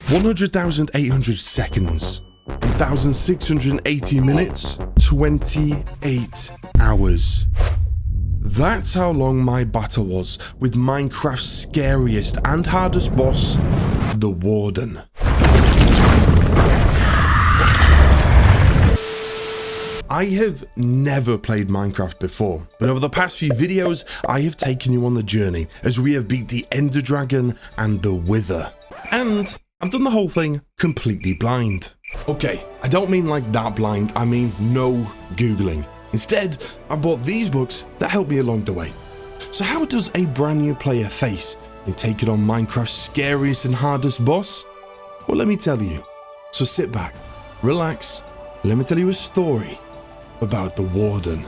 100,800 seconds, 1,680 minutes, 28 hours. That's how long my battle was with Minecraft's scariest and hardest boss, the Warden. I have never played Minecraft before, but over the past few videos, I have taken you on the journey as we have beat the Ender Dragon and the Wither. And I've done the whole thing completely blind. Okay, I don't mean like that blind, I mean no Googling. Instead, I bought these books that help me along the way. So how does a brand new player face and take it on Minecraft's scariest and hardest boss? Well, let me tell you. So sit back, relax, let me tell you a story about the Warden.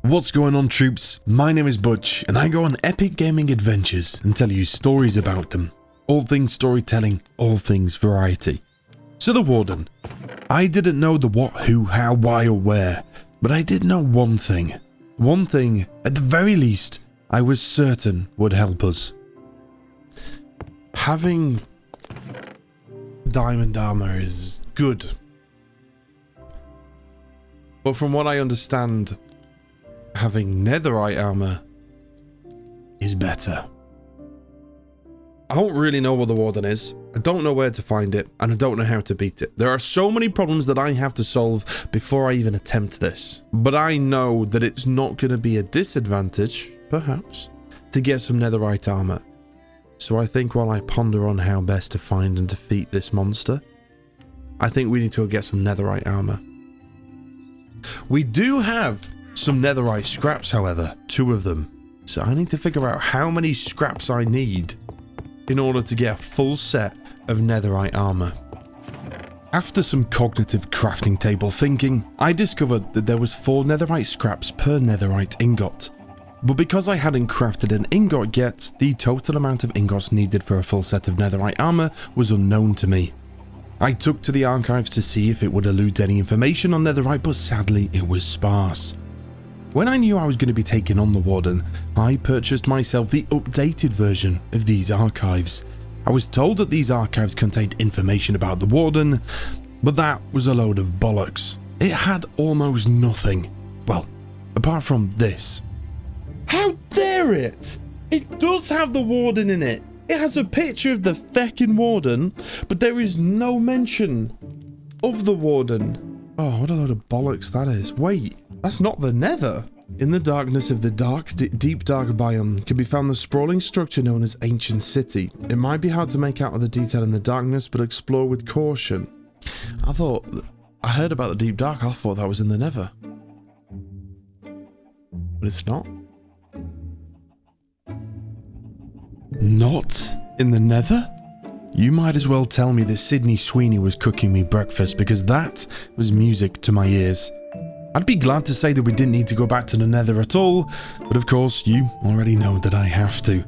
What's going on, troops? My name is Butch and I go on epic gaming adventures and tell you stories about them. All things storytelling, all things variety. So the Warden. I didn't know the what, who, how, why or where, but I did know one thing. One thing, at the very least, I was certain would help us. Having diamond armor is good. But from what I understand, having netherite armor is better. I don't really know what the Warden is. I don't know where to find it, and I don't know how to beat it. There are so many problems that I have to solve before I even attempt this. But I know that it's not going to be a disadvantage, perhaps, to get some netherite armor. So I think while I ponder on how best to find and defeat this monster, I think we need to go get some netherite armor. We do have some netherite scraps, however, 2 of them. So I need to figure out how many scraps I need in order to get a full set of netherite armor. After some cognitive crafting table thinking, I discovered that there was 4 netherite scraps per netherite ingot. But because I hadn't crafted an ingot yet, the total amount of ingots needed for a full set of netherite armor was unknown to me. I took to the archives to see if it would elude any information on netherite, but sadly it was sparse. When I knew I was going to be taking on the Warden, I purchased myself the updated version of these archives. I was told that these archives contained information about the Warden, but that was a load of bollocks. It had almost nothing. Well, apart from this. How dare it! It does have the Warden in it. It has a picture of the feckin' Warden, but there is no mention of the Warden. Oh, what a load of bollocks that is. Wait. That's not the Nether. In the darkness of the deep dark biome can be found the sprawling structure known as Ancient City. It might be hard to make out of the detail in the darkness, but explore with caution. I heard about the deep dark. I thought that was in the Nether. But it's not. Not in the Nether? You might as well tell me that Sydney Sweeney was cooking me breakfast, because that was music to my ears. I'd be glad to say that we didn't need to go back to the Nether at all, but of course you already know that I have to.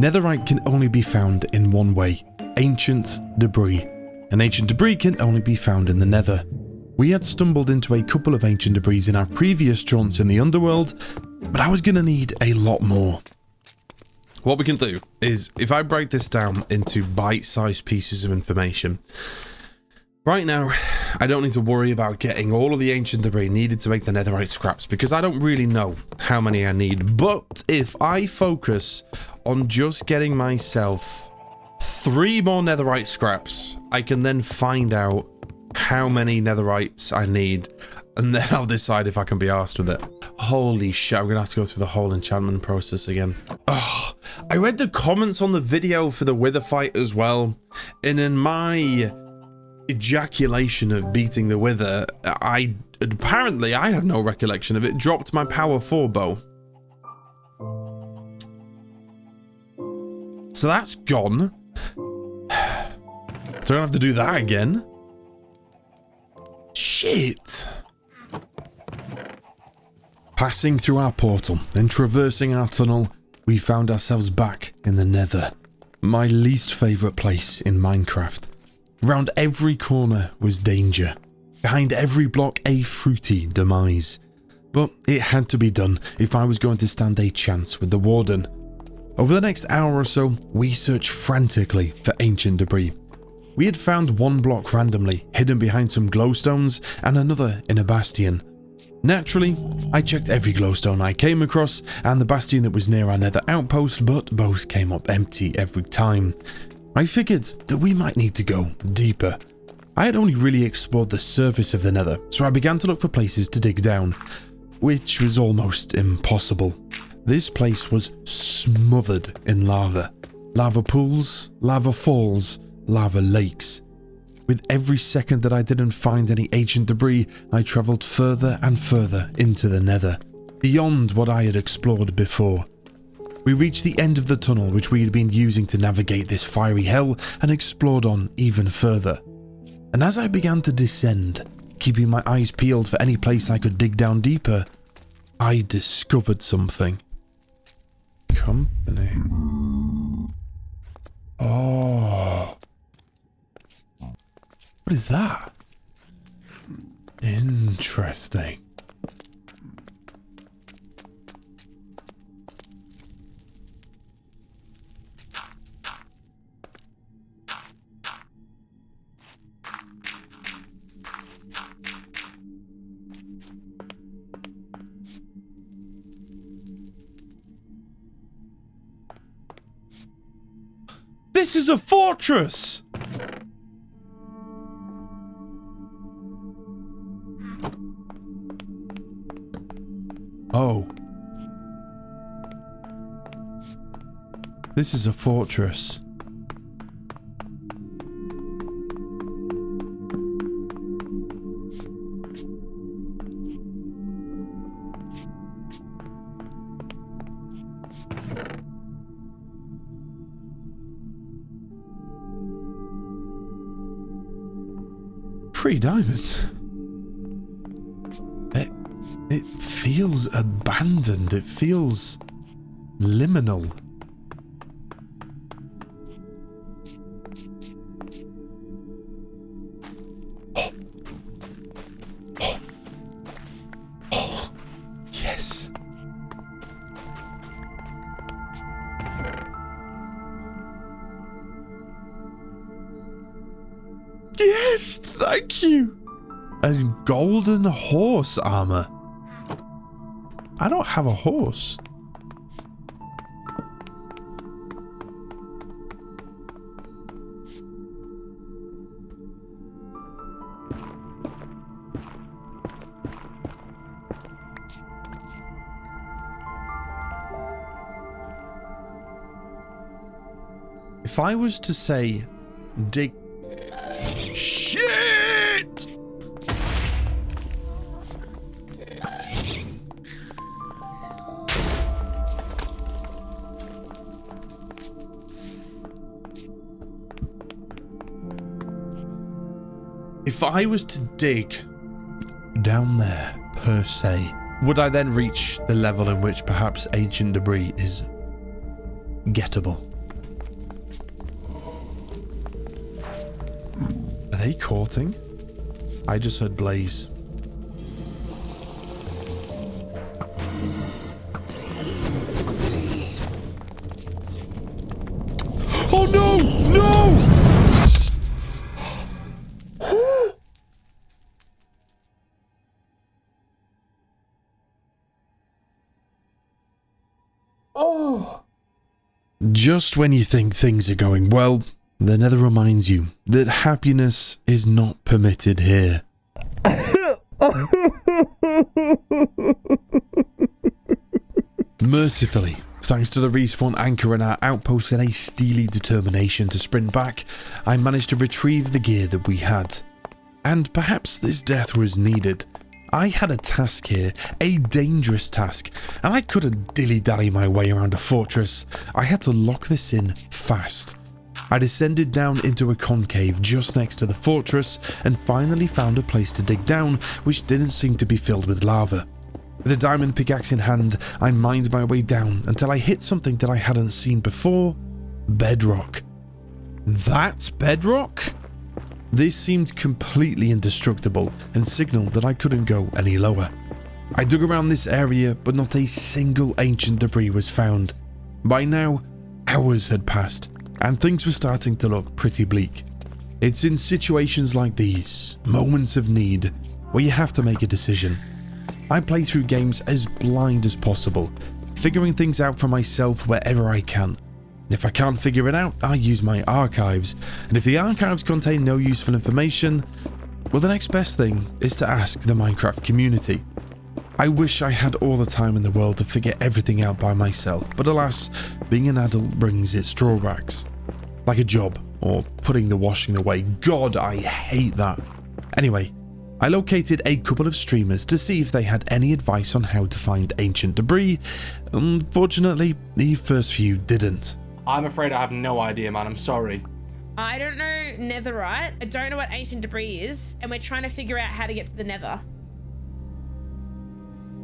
Netherite can only be found in one way, ancient debris, and ancient debris can only be found in the Nether. We had stumbled into a couple of ancient debris in our previous jaunts in the underworld, but I was going to need a lot more. What we can do is, if I break this down into bite-sized pieces of information, right now, I don't need to worry about getting all of the ancient debris needed to make the netherite scraps because I don't really know how many I need. But if I focus on just getting myself 3 more netherite scraps, I can then find out how many netherites I need, and then I'll decide if I can be arsed with it. Holy shit, I'm gonna have to go through the whole enchantment process again. Oh, I read the comments on the video for the Wither fight as well, and in my ejaculation of beating the Wither, I have no recollection of it, dropped my power 4 bow. So that's gone. So I don't have to do that again. Shit. Passing through our portal and traversing our tunnel, we found ourselves back in the Nether. My least favourite place in Minecraft. Around every corner was danger. behind every block a fruity demise. But it had to be done if I was going to stand a chance with the Warden. Over the next hour or so, we searched frantically for ancient debris. We had found one block randomly, hidden behind some glowstones, and another in a bastion. Naturally, I checked every glowstone I came across and the bastion that was near our nether outpost, but both came up empty every time. I figured that we might need to go deeper. I had only really explored the surface of the nether, so I began to look for places to dig down, which was almost impossible. This place was smothered in lava. Lava pools, lava falls, lava lakes. With every second that I didn't find any ancient debris, I travelled further and further into the nether, beyond what I had explored before. We reached the end of the tunnel which we had been using to navigate this fiery hell and explored on even further. And as I began to descend, keeping my eyes peeled for any place I could dig down deeper, I discovered something. Company. Oh. What is that? Interesting. This is a fortress! Oh. This is a fortress. Free diamonds. It feels abandoned. It feels liminal. Oh. Oh. Oh. Yes. Yes, thank you. And golden horse armor. I don't have a horse. If I was to say dig... Shit! If I was to dig down there, per se, would I then reach the level in which perhaps ancient debris is gettable? Are they courting? I just heard Blaze. Oh no! No! Oh! Just when you think things are going well, the Nether reminds you that happiness is not permitted here. Mercifully, thanks to the respawn anchor and our outpost and a steely determination to sprint back, I managed to retrieve the gear that we had. And perhaps this death was needed. I had a task here, a dangerous task, and I couldn't dilly-dally my way around a fortress. I had to lock this in fast. I descended down into a concave just next to the fortress and finally found a place to dig down which didn't seem to be filled with lava. With a diamond pickaxe in hand, I mined my way down until I hit something that I hadn't seen before. Bedrock. That's bedrock? This seemed completely indestructible and signaled that I couldn't go any lower. I dug around this area, but not a single ancient debris was found. By now, hours had passed, and things were starting to look pretty bleak. It's in situations like these, moments of need, where you have to make a decision. I play through games as blind as possible, figuring things out for myself wherever I can. If I can't figure it out, I use my archives, and if the archives contain no useful information, well, the next best thing is to ask the Minecraft community. I wish I had all the time in the world to figure everything out by myself, but alas, being an adult brings its drawbacks. Like a job, or putting the washing away. God, I hate that. Anyway, I located a couple of streamers to see if they had any advice on how to find ancient debris. Unfortunately, the first few didn't. I'm afraid I have no idea, man. I'm sorry. I don't know netherite. I don't know what ancient debris is, and we're trying to figure out how to get to the nether.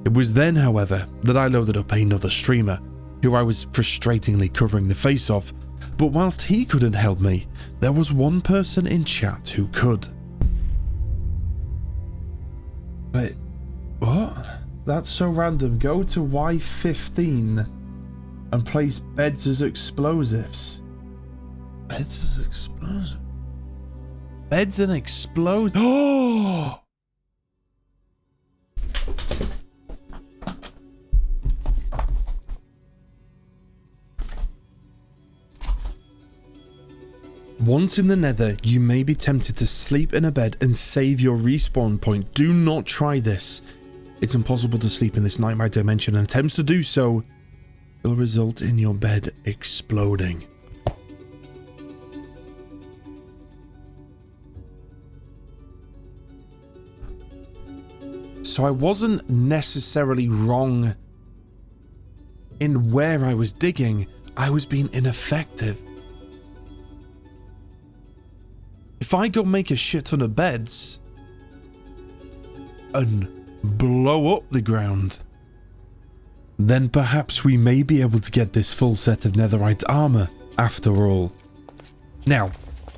It was then, however, that I loaded up another streamer, who I was frustratingly covering the face of, but whilst he couldn't help me, there was one person in chat who could. Wait, what? That's so random. Go to Y15 and place beds as explosives. Beds as explosives? Beds and explode. Oh! Once in the nether, you may be tempted to sleep in a bed and save your respawn point. Do not try this. It's impossible to sleep in this nightmare dimension, and attempts to do so will result in your bed exploding. So I wasn't necessarily wrong in where I was digging. I was being ineffective. If I go make a shit ton of beds and blow up the ground, then perhaps we may be able to get this full set of netherite armor after all. Now,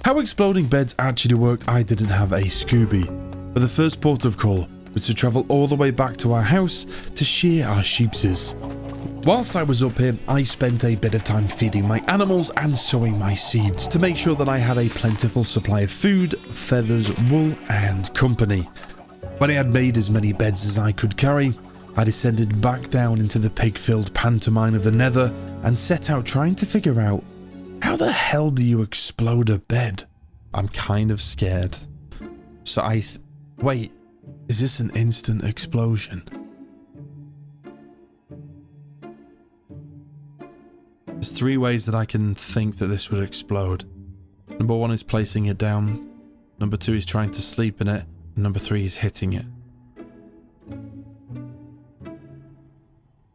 how exploding beds actually worked, I didn't have a Scooby, but the first port of call was to travel all the way back to our house to shear our sheepses. Whilst I was up here, I spent a bit of time feeding my animals and sowing my seeds to make sure that I had a plentiful supply of food, feathers, wool, and company. When I had made as many beds as I could carry, I descended back down into the pig-filled pantomime of the nether and set out trying to figure out, how the hell do you explode a bed? I'm kind of scared. So wait, is this an instant explosion? There's 3 ways that I can think that this would explode. Number 1 is placing it down. Number 2 is trying to sleep in it. And number 3 is hitting it.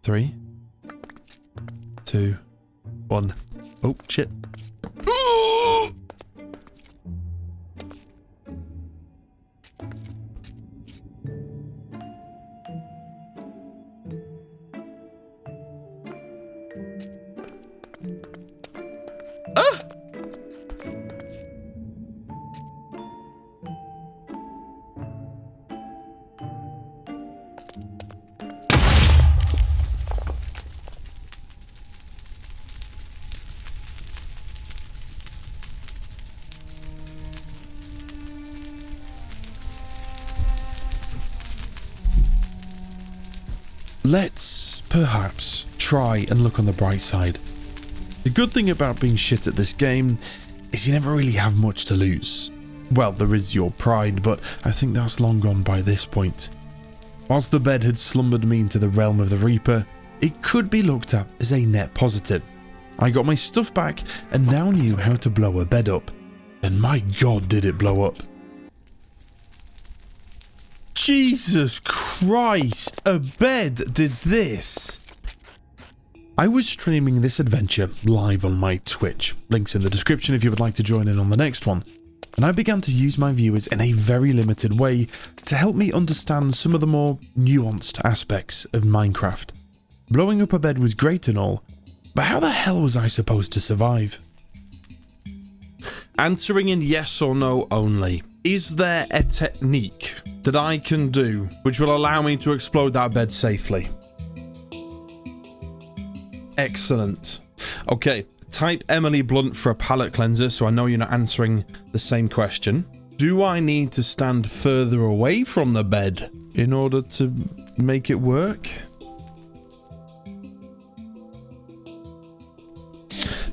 3, 2, 1. Oh, shit. Let's perhaps try and look on the bright side. The good thing about being shit at this game is you never really have much to lose. Well, there is your pride, but I think that's long gone by this point. Whilst the bed had slumbered me into the realm of the Reaper, it could be looked at as a net positive. I got my stuff back and now knew how to blow a bed up. And my god, did it blow up. Jesus Christ, a bed did this. I was streaming this adventure live on my Twitch, links in the description if you would like to join in on the next one, and I began to use my viewers in a very limited way to help me understand some of the more nuanced aspects of Minecraft. Blowing up a bed was great and all, but how the hell was I supposed to survive? Answering in yes or no only. Is there a technique that I can do which will allow me to explode that bed safely? Excellent. Okay, type Emily Blunt for a palate cleanser, so I know you're not answering the same question. Do I need to stand further away from the bed in order to make it work?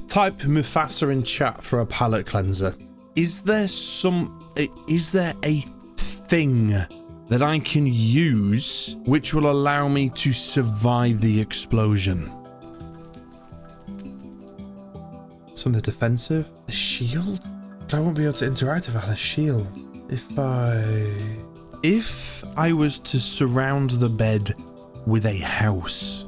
Type Mufasa in chat for a palate cleanser. Is there a thing that I can use which will allow me to survive the explosion? Something defensive? A shield? But I won't be able to interact if I had a shield. If I was to surround the bed with a house,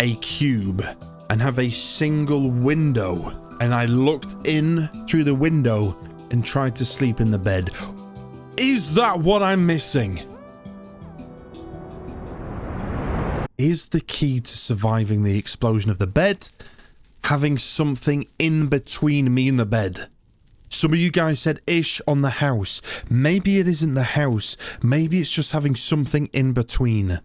a cube, and have a single window, and I looked in through the window and tried to sleep in the bed, is that what I'm missing? Is the key to surviving the explosion of the bed having something in between me and the bed? Some of you guys said ish on the house. Maybe it isn't the house. Maybe it's just having something in between.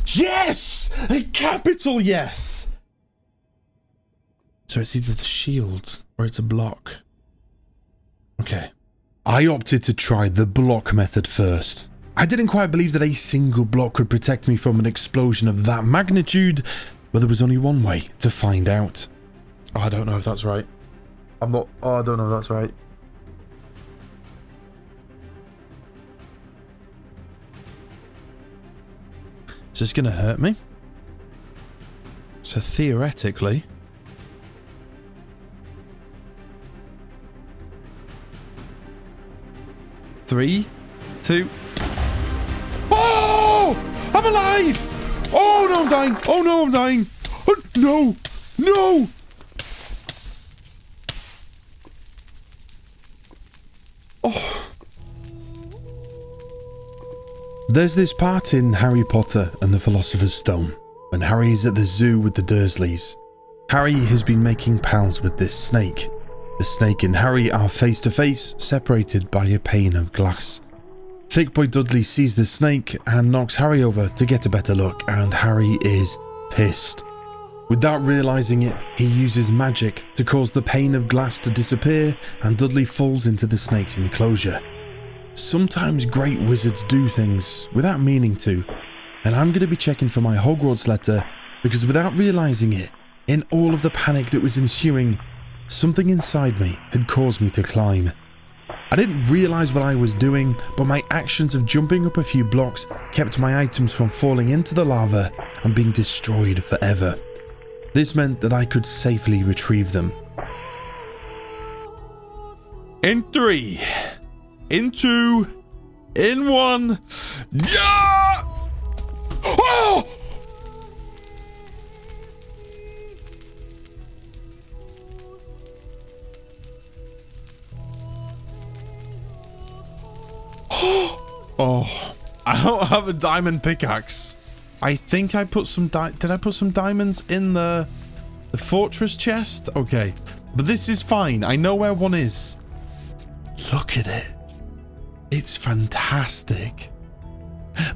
Yes! A capital yes! So it's either the shield or it's a block. Okay. I opted to try the block method first. I didn't quite believe that a single block could protect me from an explosion of that magnitude, but there was only one way to find out. Oh, I don't know if that's right. I don't know if that's right. Is this going to hurt me? So theoretically... Three, two... Oh! I'm alive! Oh no, I'm dying! Oh no, I'm dying! Oh, no! No! Oh. There's this part in Harry Potter and the Philosopher's Stone when Harry is at the zoo with the Dursleys. Harry has been making pals with this snake. The snake and Harry are face to face, separated by a pane of glass. Thick Boy Dudley sees the snake and knocks Harry over to get a better look, and Harry is pissed. Without realising it, he uses magic to cause the pane of glass to disappear, and Dudley falls into the snake's enclosure. Sometimes great wizards do things without meaning to, and I'm going to be checking for my Hogwarts letter because without realising it, in all of the panic that was ensuing, something inside me had caused me to climb. I didn't realise what I was doing, but my actions of jumping up a few blocks kept my items from falling into the lava and being destroyed forever. This meant that I could safely retrieve them. In 3, in 2, in 1. Yeah! Oh! Oh, I don't have a diamond pickaxe. I think I put some did I put some diamonds in the fortress chest? Okay, but this is fine. I know where one is. Look at it. It's fantastic.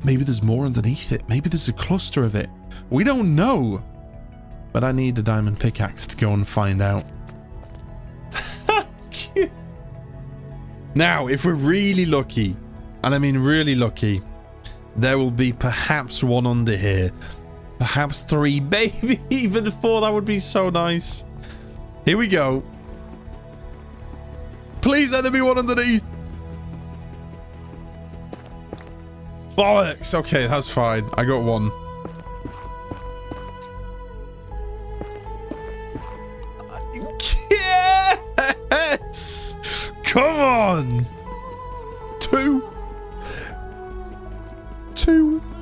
Maybe there's more underneath it. Maybe there's a cluster of it. We don't know. But I need a diamond pickaxe to go and find out. Now, if we're really lucky, and I mean really lucky, there will be perhaps one under here. Perhaps 3, maybe even 4. That would be so nice. Here we go. Please let there be one underneath. Bollocks. Okay, that's fine. I got one. Yes! Come on! 2.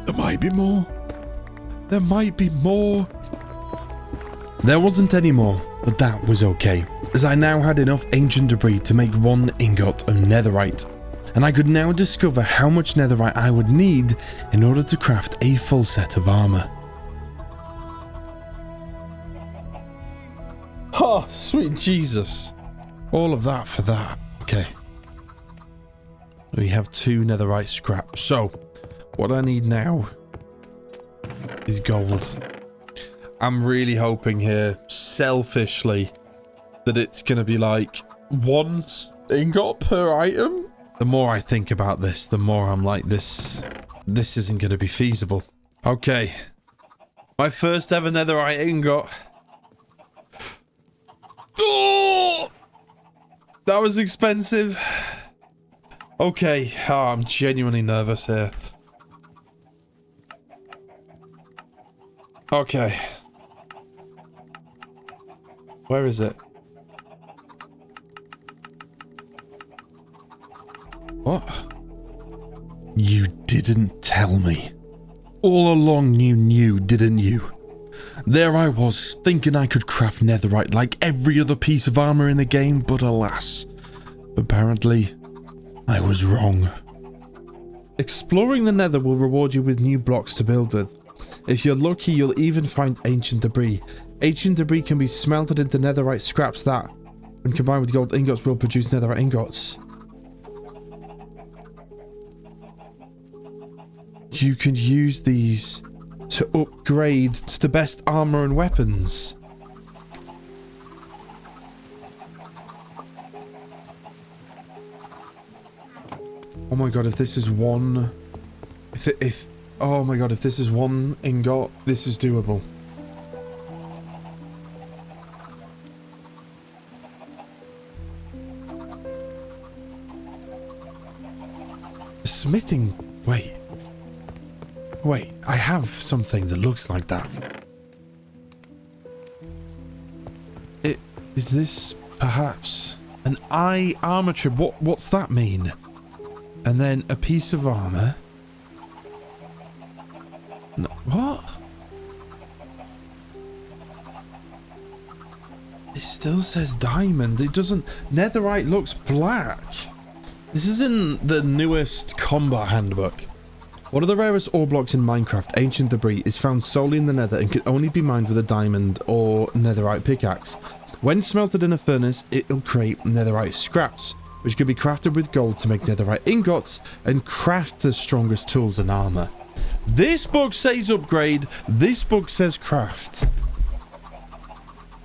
There might be more. There might be more. There wasn't any more, but that was okay, as I now had enough ancient debris to make 1 ingot of netherite, and I could now discover how much netherite I would need in order to craft a full set of armor. Oh, sweet Jesus. All of that for that. Okay. We have 2 netherite scrap. So, what I need now is gold. I'm really hoping here, selfishly, that it's going to be like 1 ingot per item. The more I think about this, the more I'm like, this isn't going to be feasible. Okay. My first ever netherite ingot. Oh! That was expensive. Okay. Oh, I'm genuinely nervous here. Okay. Where is it? What? You didn't tell me. All along you knew, didn't you? There I was, thinking I could craft netherite like every other piece of armor in the game, but alas, apparently, I was wrong. Exploring the nether will reward you with new blocks to build with. If you're lucky, you'll even find ancient debris. Ancient debris can be smelted into netherite scraps that, when combined with gold ingots, will produce netherite ingots. You can use these to upgrade to the best armor and weapons. Oh my god, if this is one... oh my god, if this is 1 ingot, this is doable. The smithing... Wait, I have something that looks like that. Is this perhaps an eye armor trip? What's that mean? And then a piece of armor. No, what? It still says diamond. It doesn't... Netherite looks black. This is in the newest combat handbook. One of the rarest ore blocks in Minecraft, ancient debris, is found solely in the nether and can only be mined with a diamond or netherite pickaxe. When smelted in a furnace, it'll create netherite scraps, which can be crafted with gold to make netherite ingots and craft the strongest tools and armor. This book says upgrade, this book says craft.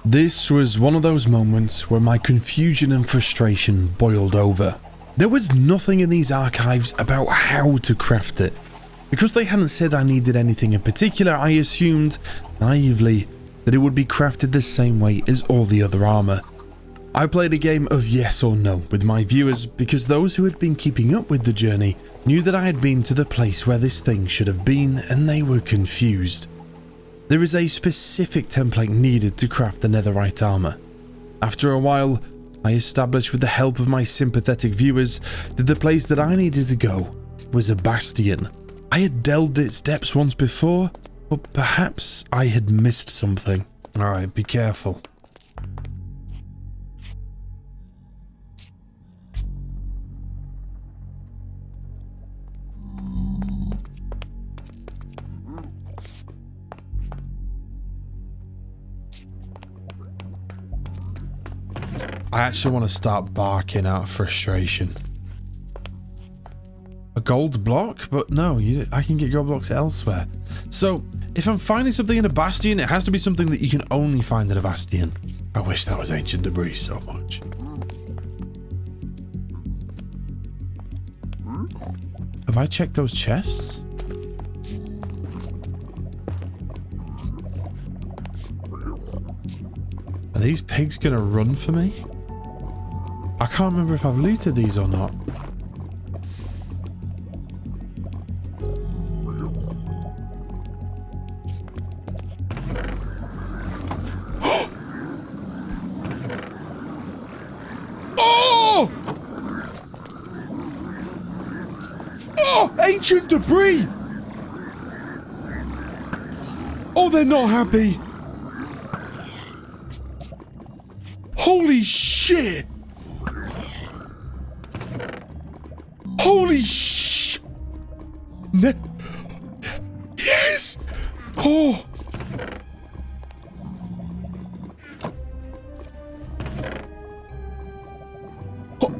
This was one of those moments where my confusion and frustration boiled over. There was nothing in these archives about how to craft it. Because they hadn't said I needed anything in particular, I assumed, naively, that it would be crafted the same way as all the other armor. I played a game of yes or no with my viewers because those who had been keeping up with the journey knew that I had been to the place where this thing should have been and they were confused. There is a specific template needed to craft the netherite armor. After a while, I established with the help of my sympathetic viewers that the place that I needed to go was a bastion. I had delved its depths once before, but perhaps I had missed something. Alright, be careful. I actually want to start barking out of frustration. A gold block? But no, I can get gold blocks elsewhere. So, if I'm finding something in a bastion, it has to be something that you can only find in a bastion. I wish that was ancient debris so much. Have I checked those chests? Are these pigs gonna run for me? I can't remember if I've looted these or not. Oh! Oh! Ancient debris! Oh, they're not happy! Holy shit! Holy sh... Yes! Oh! Oh!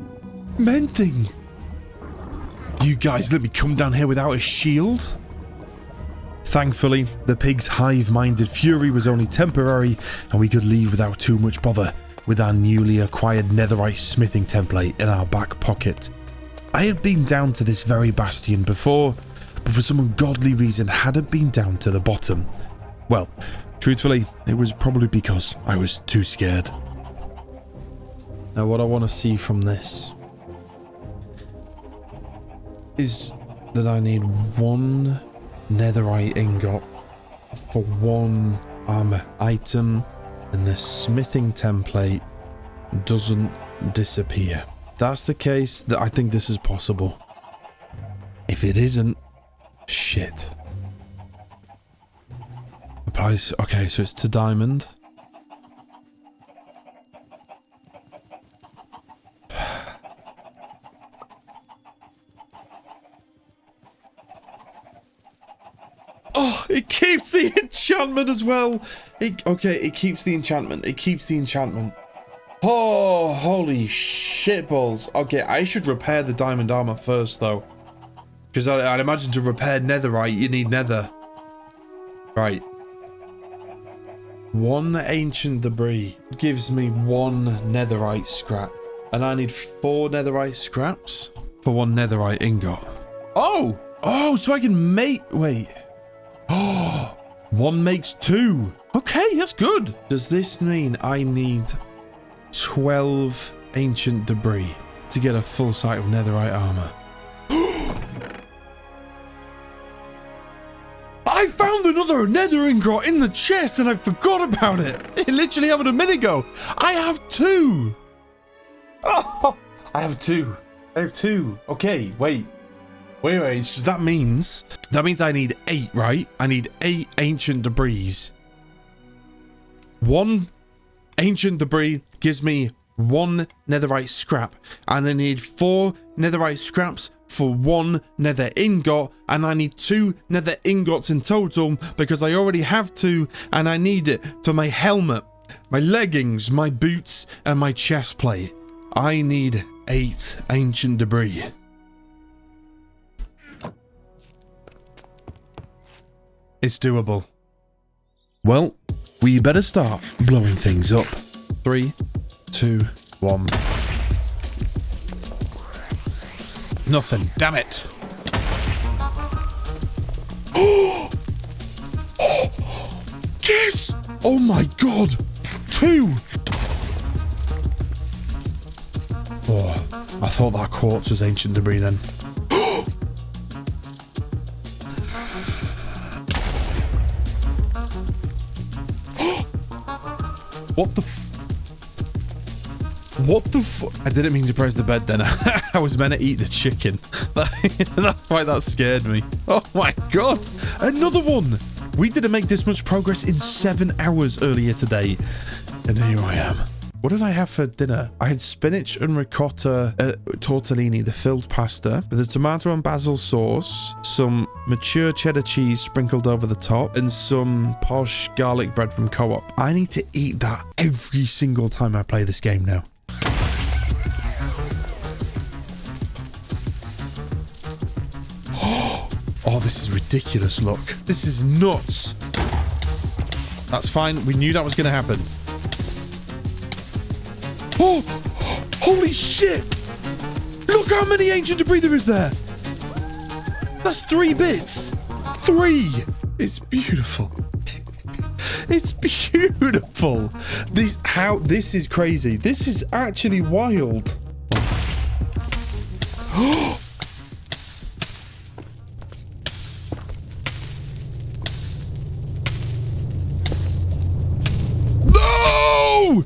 Mending! You guys let me come down here without a shield? Thankfully, the pig's hive-minded fury was only temporary, and we could leave without too much bother with our newly acquired netherite smithing template in our back pocket. I had been down to this very bastion before, but for some ungodly reason hadn't been down to the bottom. Well, truthfully, it was probably because I was too scared. Now what I want to see from this is that I need 1 netherite ingot for 1 armor item, and the smithing template doesn't disappear. If that's the case, that I think this is possible. If it isn't, shit. The price, okay, so it's to diamond. Oh, it keeps the enchantment as well. Okay, it keeps the enchantment. It keeps the enchantment. Oh, holy shitballs. Okay, I should repair the diamond armor first, though. Because I'd imagine to repair netherite, you need nether. Right. 1 ancient debris gives me 1 netherite scrap. And I need 4 netherite scraps for 1 netherite ingot. Oh! Oh, so I can make... Wait. Oh, 1 makes 2. Okay, that's good. Does this mean I need 12 ancient debris to get a full set of netherite armor? I found another nether ingot in the chest and I forgot about it. It literally happened a minute ago. I have 2. Oh, I have 2. I have 2. Okay, wait. Wait, so that means I need 8, right? I need 8 ancient debris. 1 ancient debris gives me 1 netherite scrap, and I need 4 netherite scraps for 1 nether ingot, and I need 2 nether ingots in total because I already have 2, and I need it for my helmet, my leggings, my boots, and my chest plate. I need 8 ancient debris. It's doable. Well, we better start blowing things up. 3, 2, 1. Nothing, damn it. Yes! Oh my god! 2! Oh, I thought that quartz was ancient debris then. What the What the I didn't mean to press the bed then. I was meant to eat the chicken. That's why that scared me. Oh my god. Another one. We didn't make this much progress in 7 hours earlier today. And here I am. What did I have for dinner? I had spinach and ricotta tortellini, the filled pasta, with a tomato and basil sauce, some mature cheddar cheese sprinkled over the top, and some posh garlic bread from Co-op. I need to eat that every single time I play this game now. Oh, this is ridiculous, look. This is nuts. That's fine. We knew that was going to happen. Oh, holy shit! Look how many ancient debris there is there! That's 3 bits! 3! It's beautiful. It's beautiful. This is crazy. This is actually wild. No!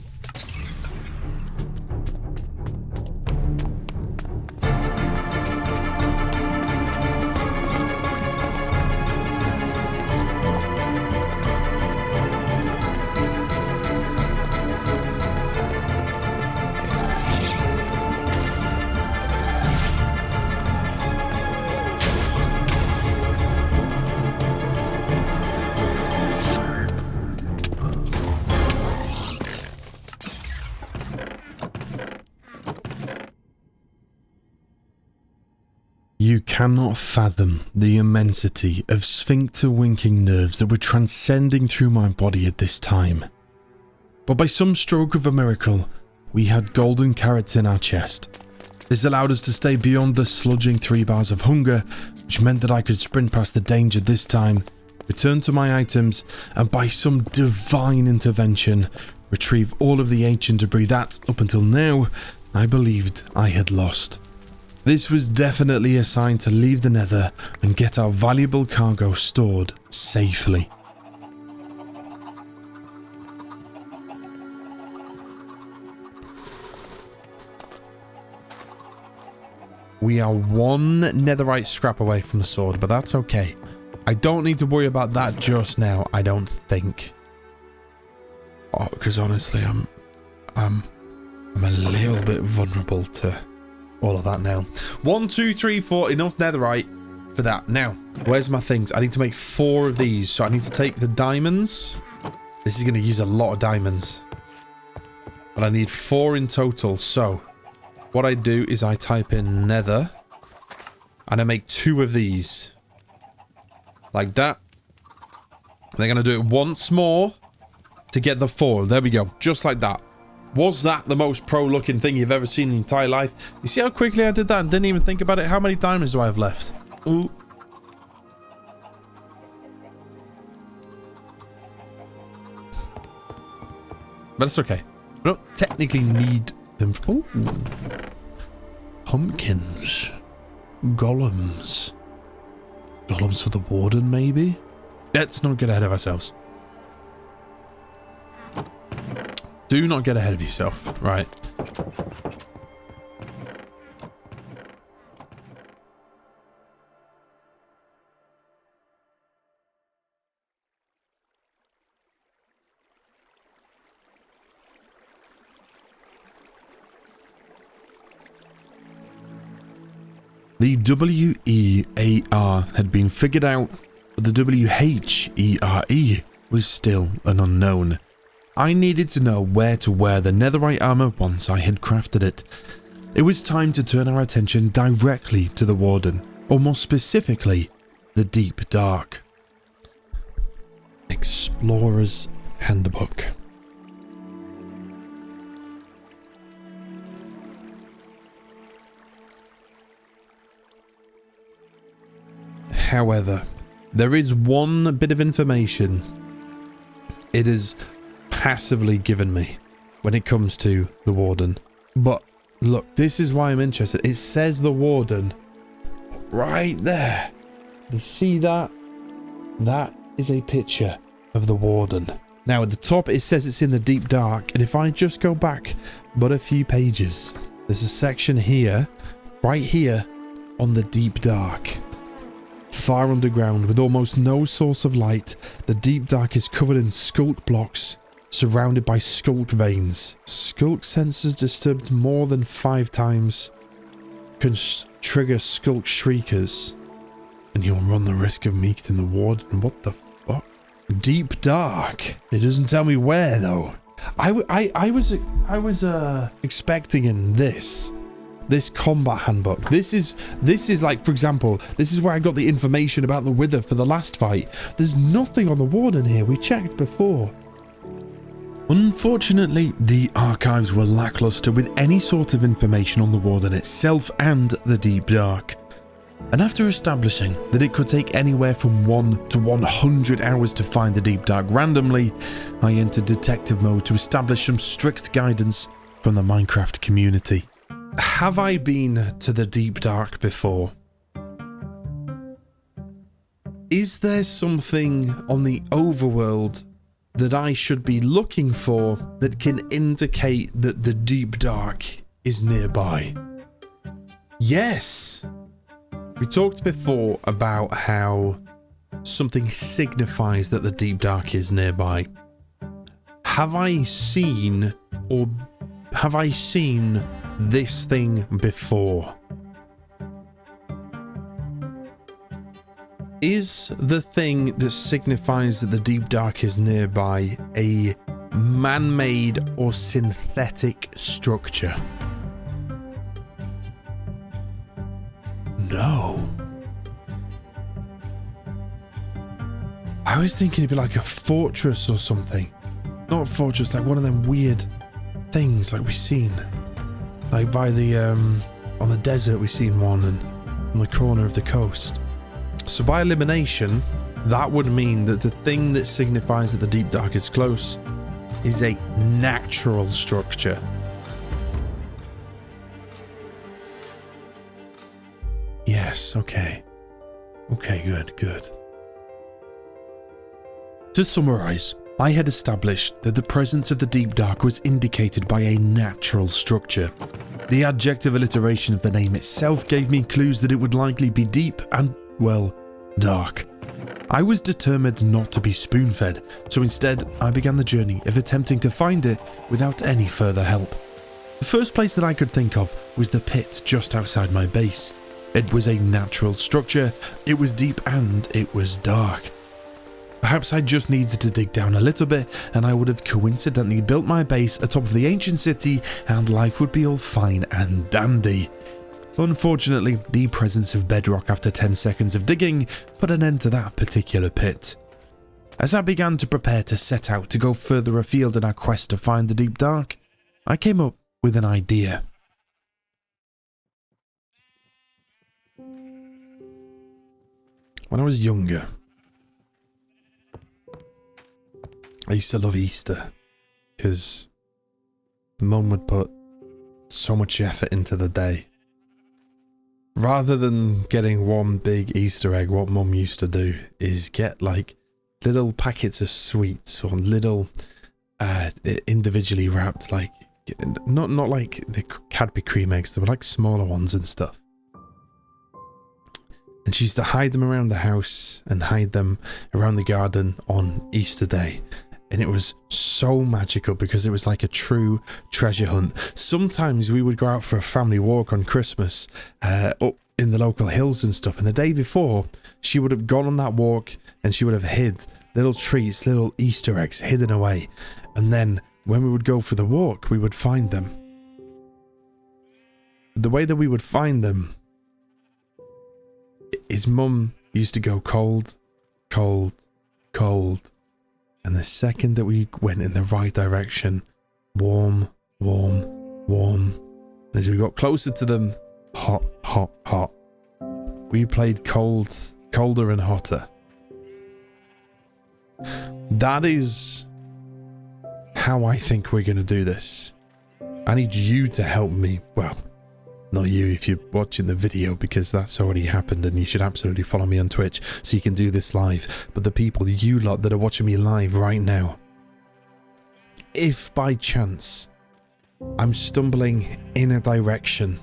cannot fathom the immensity of sphincter winking nerves that were transcending through my body at this time. But by some stroke of a miracle, we had golden carrots in our chest. This allowed us to stay beyond the sludging 3 bars of hunger, which meant that I could sprint past the danger this time, return to my items, and by some divine intervention, retrieve all of the ancient debris that, up until now, I believed I had lost. This was definitely a sign to leave the Nether and get our valuable cargo stored safely. We are 1 netherite scrap away from the sword, but that's okay. I don't need to worry about that just now, I don't think. Oh, because honestly, I'm a little bit vulnerable to all of that now. 1, 2, 3, 4, enough netherite for that. Now, where's my things? I need to make 4 of these, so I need to take the diamonds. This is going to use a lot of diamonds. But I need 4 in total, so what I do is I type in nether, and I make 2 of these. Like that. And they're going to do it once more to get the 4. There we go. Just like that. Was that the most pro-looking thing you've ever seen in your entire life? You see how quickly I did that and didn't even think about it? How many diamonds do I have left? Ooh. But it's okay. I don't technically need them. Ooh. Pumpkins. Golems. Golems for the Warden, maybe? Let's not get ahead of ourselves. Do not get ahead of yourself. Right. The WEAR had been figured out, but the WHERE was still an unknown. I needed to know where to wear the netherite armor once I had crafted it. It was time to turn our attention directly to the Warden, or more specifically, the Deep Dark. Explorer's Handbook. However, there is one bit of information it is passively given me when it comes to the Warden. But look, this is why I'm interested. It says the Warden right there. You see that? That is a picture of the Warden. Now at the top it says it's in the Deep Dark, and if I just go back but a few pages, there's a section here, right here, on the Deep Dark. Far underground with almost no source of light, the Deep Dark is covered in skulk blocks, surrounded by skulk veins. Skulk sensors disturbed more than 5 times can trigger skulk shriekers, and you'll run the risk of meeting the Warden. What the fuck? Deep Dark. It doesn't tell me where though. I was expecting in this combat handbook. This is like, for example, this is where I got the information about the Wither for the last fight. There's nothing on the Warden here. We checked before. Unfortunately, the archives were lackluster with any sort of information on the Warden itself and the Deep Dark. And after establishing that it could take anywhere from 1 to 100 hours to find the Deep Dark randomly, I entered detective mode to establish some strict guidance from the Minecraft community. Have I been to the Deep Dark before? Is there something on the overworld that I should be looking for that can indicate that the Deep Dark is nearby? Yes! We talked before about how something signifies that the Deep Dark is nearby. Have I seen this thing before? Is the thing that signifies that the Deep Dark is nearby a man-made or synthetic structure? No. I was thinking it'd be like a fortress or something. Not a fortress, like one of them weird things like we've seen. Like by the, on the desert we've seen one, and on the corner of the coast. So by elimination, that would mean that the thing that signifies that the deep dark is close is a natural structure. Yes, okay. Okay, good. To summarize, I had established that the presence of the deep dark was indicated by a natural structure. The adjective alliteration of the name itself gave me clues that it would likely be deep and, well, dark. I was determined not to be spoon-fed, so instead I began the journey of attempting to find it without any further help. The first place that I could think of was the pit just outside my base. It was a natural structure, it was deep, and it was dark. Perhaps I just needed to dig down a little bit and I would have coincidentally built my base atop of the ancient city and life would be all fine and dandy. Unfortunately, the presence of bedrock after 10 seconds of digging put an end to that particular pit. As I began to prepare to set out to go further afield in our quest to find the deep dark, I came up with an idea. When I was younger, I used to love Easter because Mum would put so much effort into the day. Rather than getting one big Easter egg, what Mum used to do is get like little packets of sweets or little individually wrapped, like not like the Cadbury cream eggs, they were like smaller ones and stuff. And she used to hide them around the house and hide them around the garden on Easter Day. And it was so magical because it was like a true treasure hunt. Sometimes we would go out for a family walk on Christmas up in the local hills and stuff. And the day before, she would have gone on that walk and she would have hid little treats, little Easter eggs hidden away. And then when we would go for the walk, we would find them. The way that we would find them is Mum used to go cold, cold, cold. And the second that we went in the right direction, warm, warm, warm. And as we got closer to them, hot, hot, hot. We played cold, colder and hotter. That is how I think we're going to do this. I need you to help me. Well, not you if you're watching the video, because that's already happened and you should absolutely follow me on Twitch so you can do this live. But the people, you lot that are watching me live right now, if by chance I'm stumbling in a direction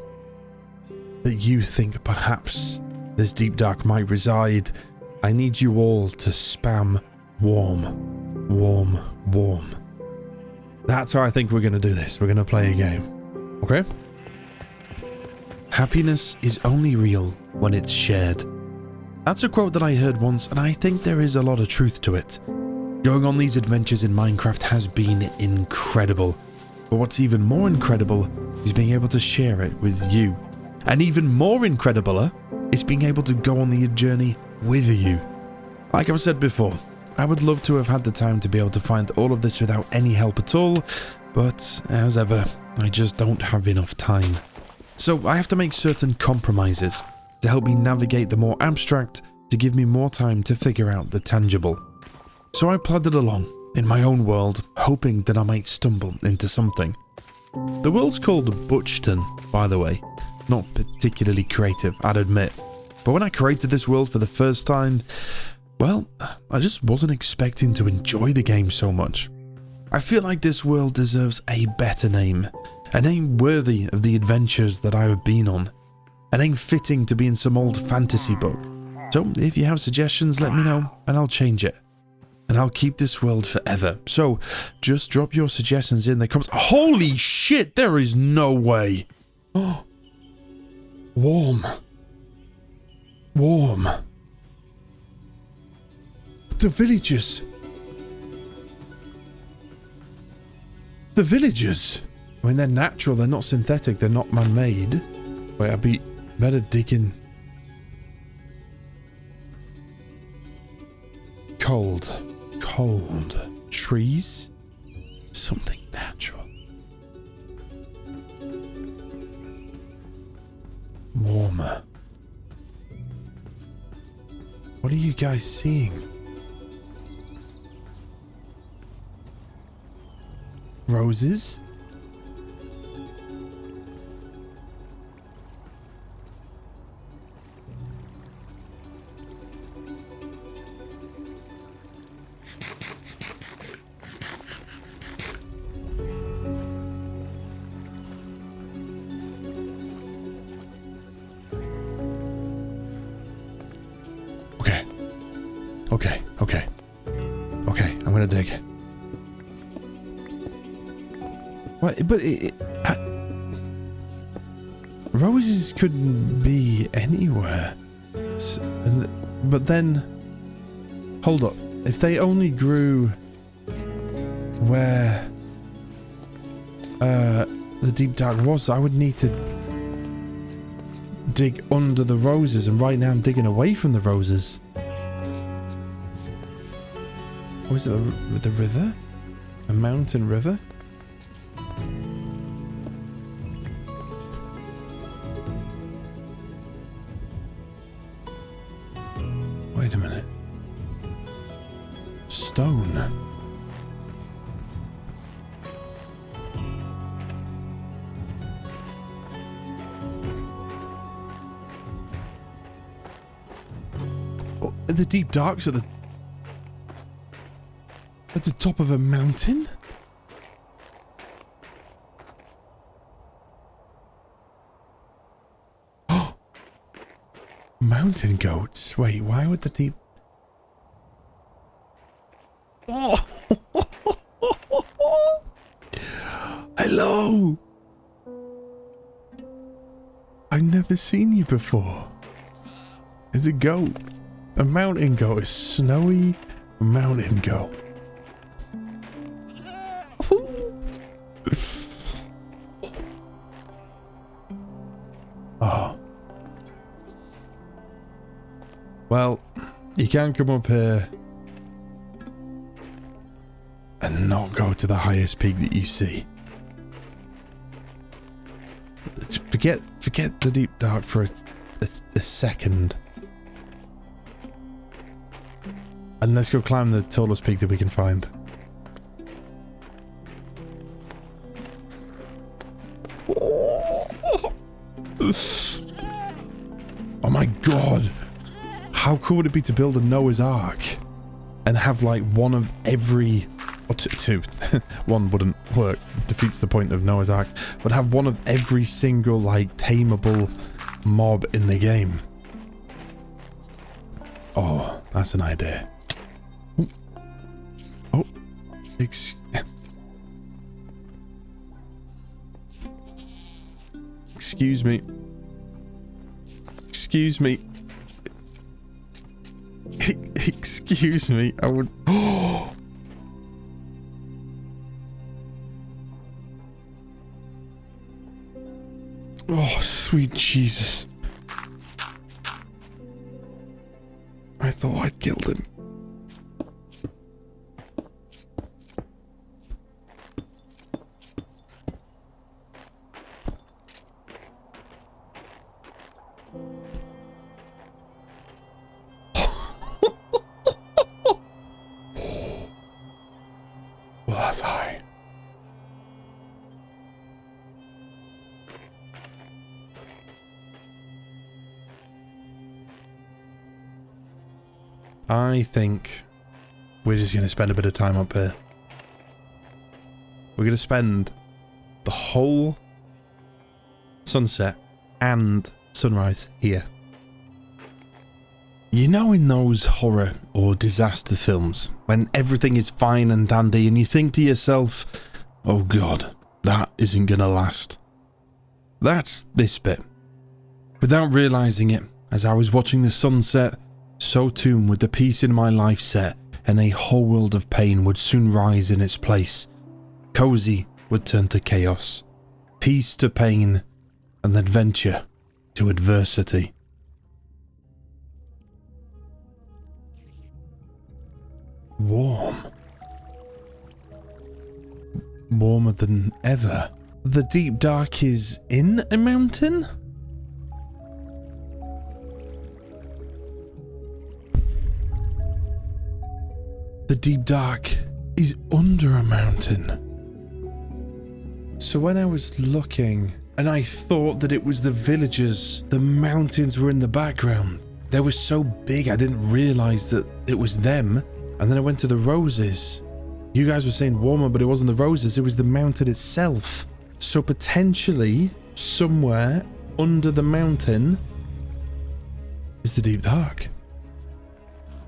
that you think perhaps this deep dark might reside, I need you all to spam warm, warm, warm. That's how I think we're going to do this. We're going to play a game. Okay? Happiness is only real when it's shared. That's a quote that I heard once, and I think there is a lot of truth to it. Going on these adventures in Minecraft has been incredible, but what's even more incredible is being able to share it with you. And even more incredibler is being able to go on the journey with you. Like I've said before, I would love to have had the time to be able to find all of this without any help at all, but as ever, I just don't have enough time. So I have to make certain compromises to help me navigate the more abstract, to give me more time to figure out the tangible. So I plodded along in my own world, hoping that I might stumble into something. The world's called Butchton, by the way. Not particularly creative, I'd admit. But when I created this world for the first time, well, I just wasn't expecting to enjoy the game so much. I feel like this world deserves a better name. A name worthy of the adventures that I have been on. A name fitting to be in some old fantasy book. So if you have suggestions, let me know and I'll change it. And I'll keep this world forever. So just drop your suggestions in the comments. Holy shit, there is no way. Oh, warm. Warm. The villagers. The villagers. I mean, they're natural, they're not synthetic, they're not man-made. Wait, I'd be better digging. Cold. Cold. Trees? Something natural. Warmer. What are you guys seeing? Roses? Okay, I'm gonna dig. What? But roses could be anywhere. But then, hold up. If they only grew where the deep dark was, I would need to dig under the roses, and right now I'm digging away from the roses. Was it the river? A mountain river? Wait a minute. Stone. Oh, the deep darks at the top of a mountain? Oh! Mountain goats. Wait, why would the deep... Oh! Hello! I've never seen you before. It's a goat. A mountain goat. A snowy mountain goat. Oh. Well, you can't come up here and not go to the highest peak that you see. Forget the deep dark for a second. And let's go climb the tallest peak that we can find. Oh my god. How cool would it be to build a Noah's Ark and have like one of every... Or two. One wouldn't work. Defeats the point of Noah's Ark. But have one of every single like tameable mob in the game. Oh, that's an idea. Oh. Excuse me. Excuse me. Excuse me. I would... Oh, sweet Jesus. I thought I'd killed him. Well, that's high. I think we're just going to spend a bit of time up here. We're going to spend the whole sunset and sunrise here. You know, in those horror or disaster films, when everything is fine and dandy and you think to yourself, oh god, that isn't going to last. That's this bit. Without realising it, as I was watching the sunset, so too would the peace in my life set, and a whole world of pain would soon rise in its place. Cozy would turn to chaos, peace to pain, and adventure to adversity. warm. Warmer than ever. The deep dark is in a mountain? The deep dark is under a mountain. So when I was looking and I thought that it was the villagers, the mountains were in the background. They were so big I didn't realize that it was them. And then I went to the roses. You guys were saying warmer, but it wasn't the roses, it was the mountain itself. So potentially somewhere under the mountain is the deep dark.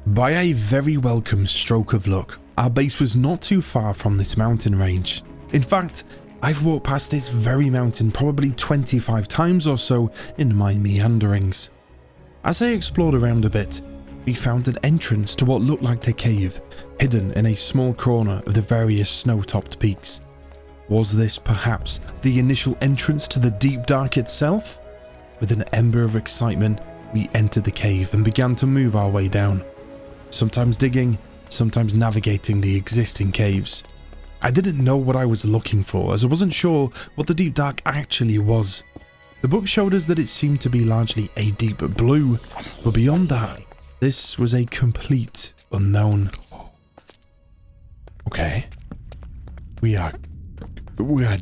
By a very welcome stroke of luck, our base was not too far from this mountain range. In fact, I've walked past this very mountain probably 25 times or so in my meanderings. As I explored around a bit, we found an entrance to what looked like a cave, hidden in a small corner of the various snow-topped peaks. Was this perhaps the initial entrance to the deep dark itself? With an ember of excitement, we entered the cave and began to move our way down. Sometimes digging, sometimes navigating the existing caves. I didn't know what I was looking for, as I wasn't sure what the deep dark actually was. The book showed us that it seemed to be largely a deep blue, but beyond that, this was a complete unknown. Okay. We are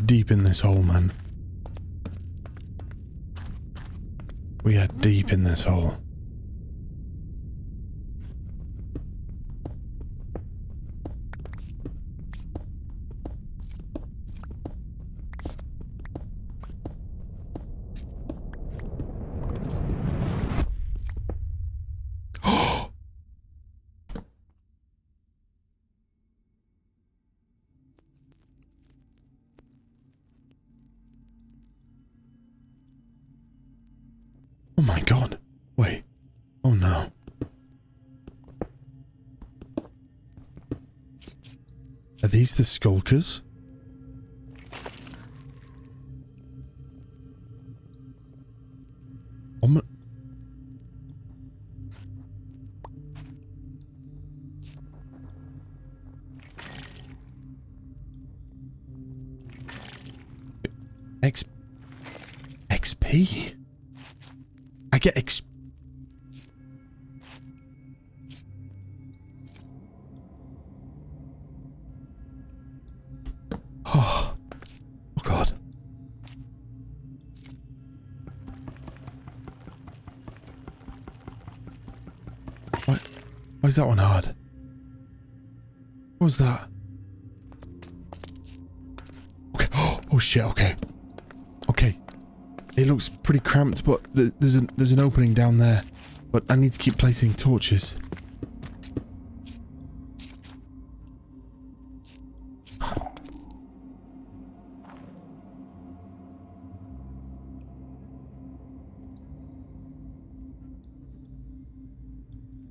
deep in this hole, man. We are deep in this hole. Oh my god. Wait. Oh no. Are these the skulkers? XP? I get Oh god. Why is that one hard? What was that? Okay. Oh shit, okay. Okay. It looks pretty cramped, but there's an opening down there. But I need to keep placing torches.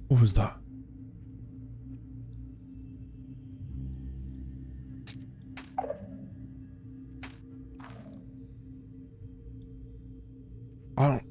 What was that? I don't...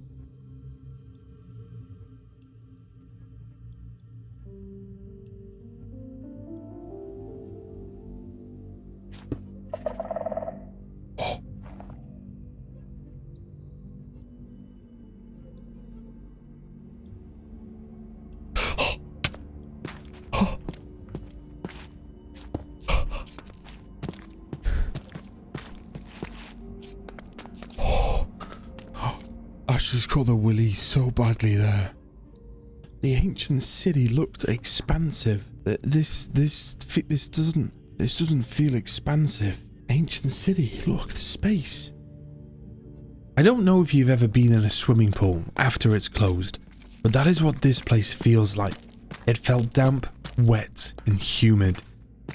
I just caught the willy so badly there. The ancient city looked expansive. This doesn't feel expansive. Ancient city, look, the space. I don't know if you've ever been in a swimming pool after it's closed, but that is what this place feels like. It felt damp, wet, and humid.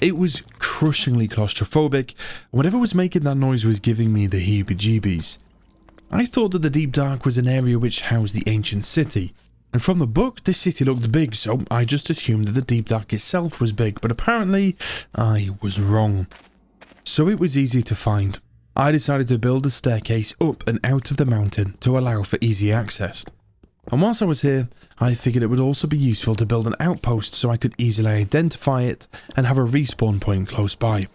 It was crushingly claustrophobic, and whatever was making that noise was giving me the heebie-jeebies. I thought that the Deep Dark was an area which housed the ancient city, and from the book this city looked big, so I just assumed that the Deep Dark itself was big, but apparently I was wrong. So it was easy to find. I decided to build a staircase up and out of the mountain to allow for easy access. And whilst I was here, I figured it would also be useful to build an outpost so I could easily identify it and have a respawn point close by.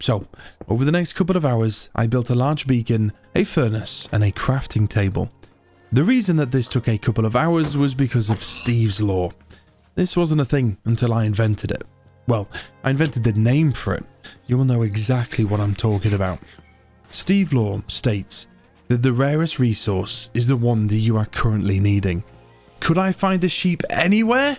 So, over the next couple of hours, I built a large beacon, a furnace, and a crafting table. The reason that this took a couple of hours was because of Steve's Law. This wasn't a thing until I invented it. Well, I invented the name for it. You will know exactly what I'm talking about. Steve's Law states that the rarest resource is the one that you are currently needing. Could I find a sheep anywhere?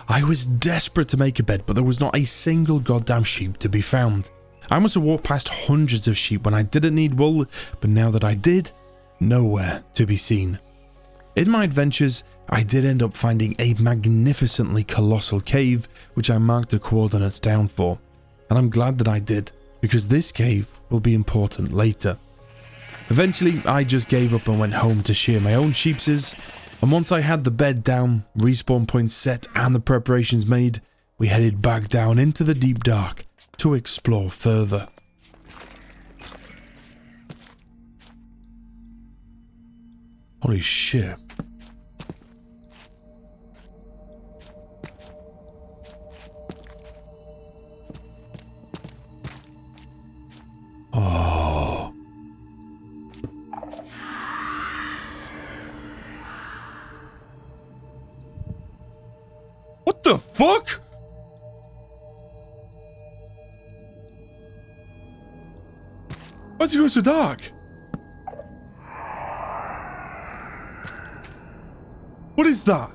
I was desperate to make a bed, but there was not a single goddamn sheep to be found. I must have walked past hundreds of sheep when I didn't need wool, but now that I did, nowhere to be seen. In my adventures, I did end up finding a magnificently colossal cave, which I marked the coordinates down for. And I'm glad that I did, because this cave will be important later. Eventually, I just gave up and went home to shear my own sheepses, and once I had the bed down, respawn points set and the preparations made, we headed back down into the deep dark to explore further. Holy shit. Oh. What the fuck? Why's it going so dark? What is that?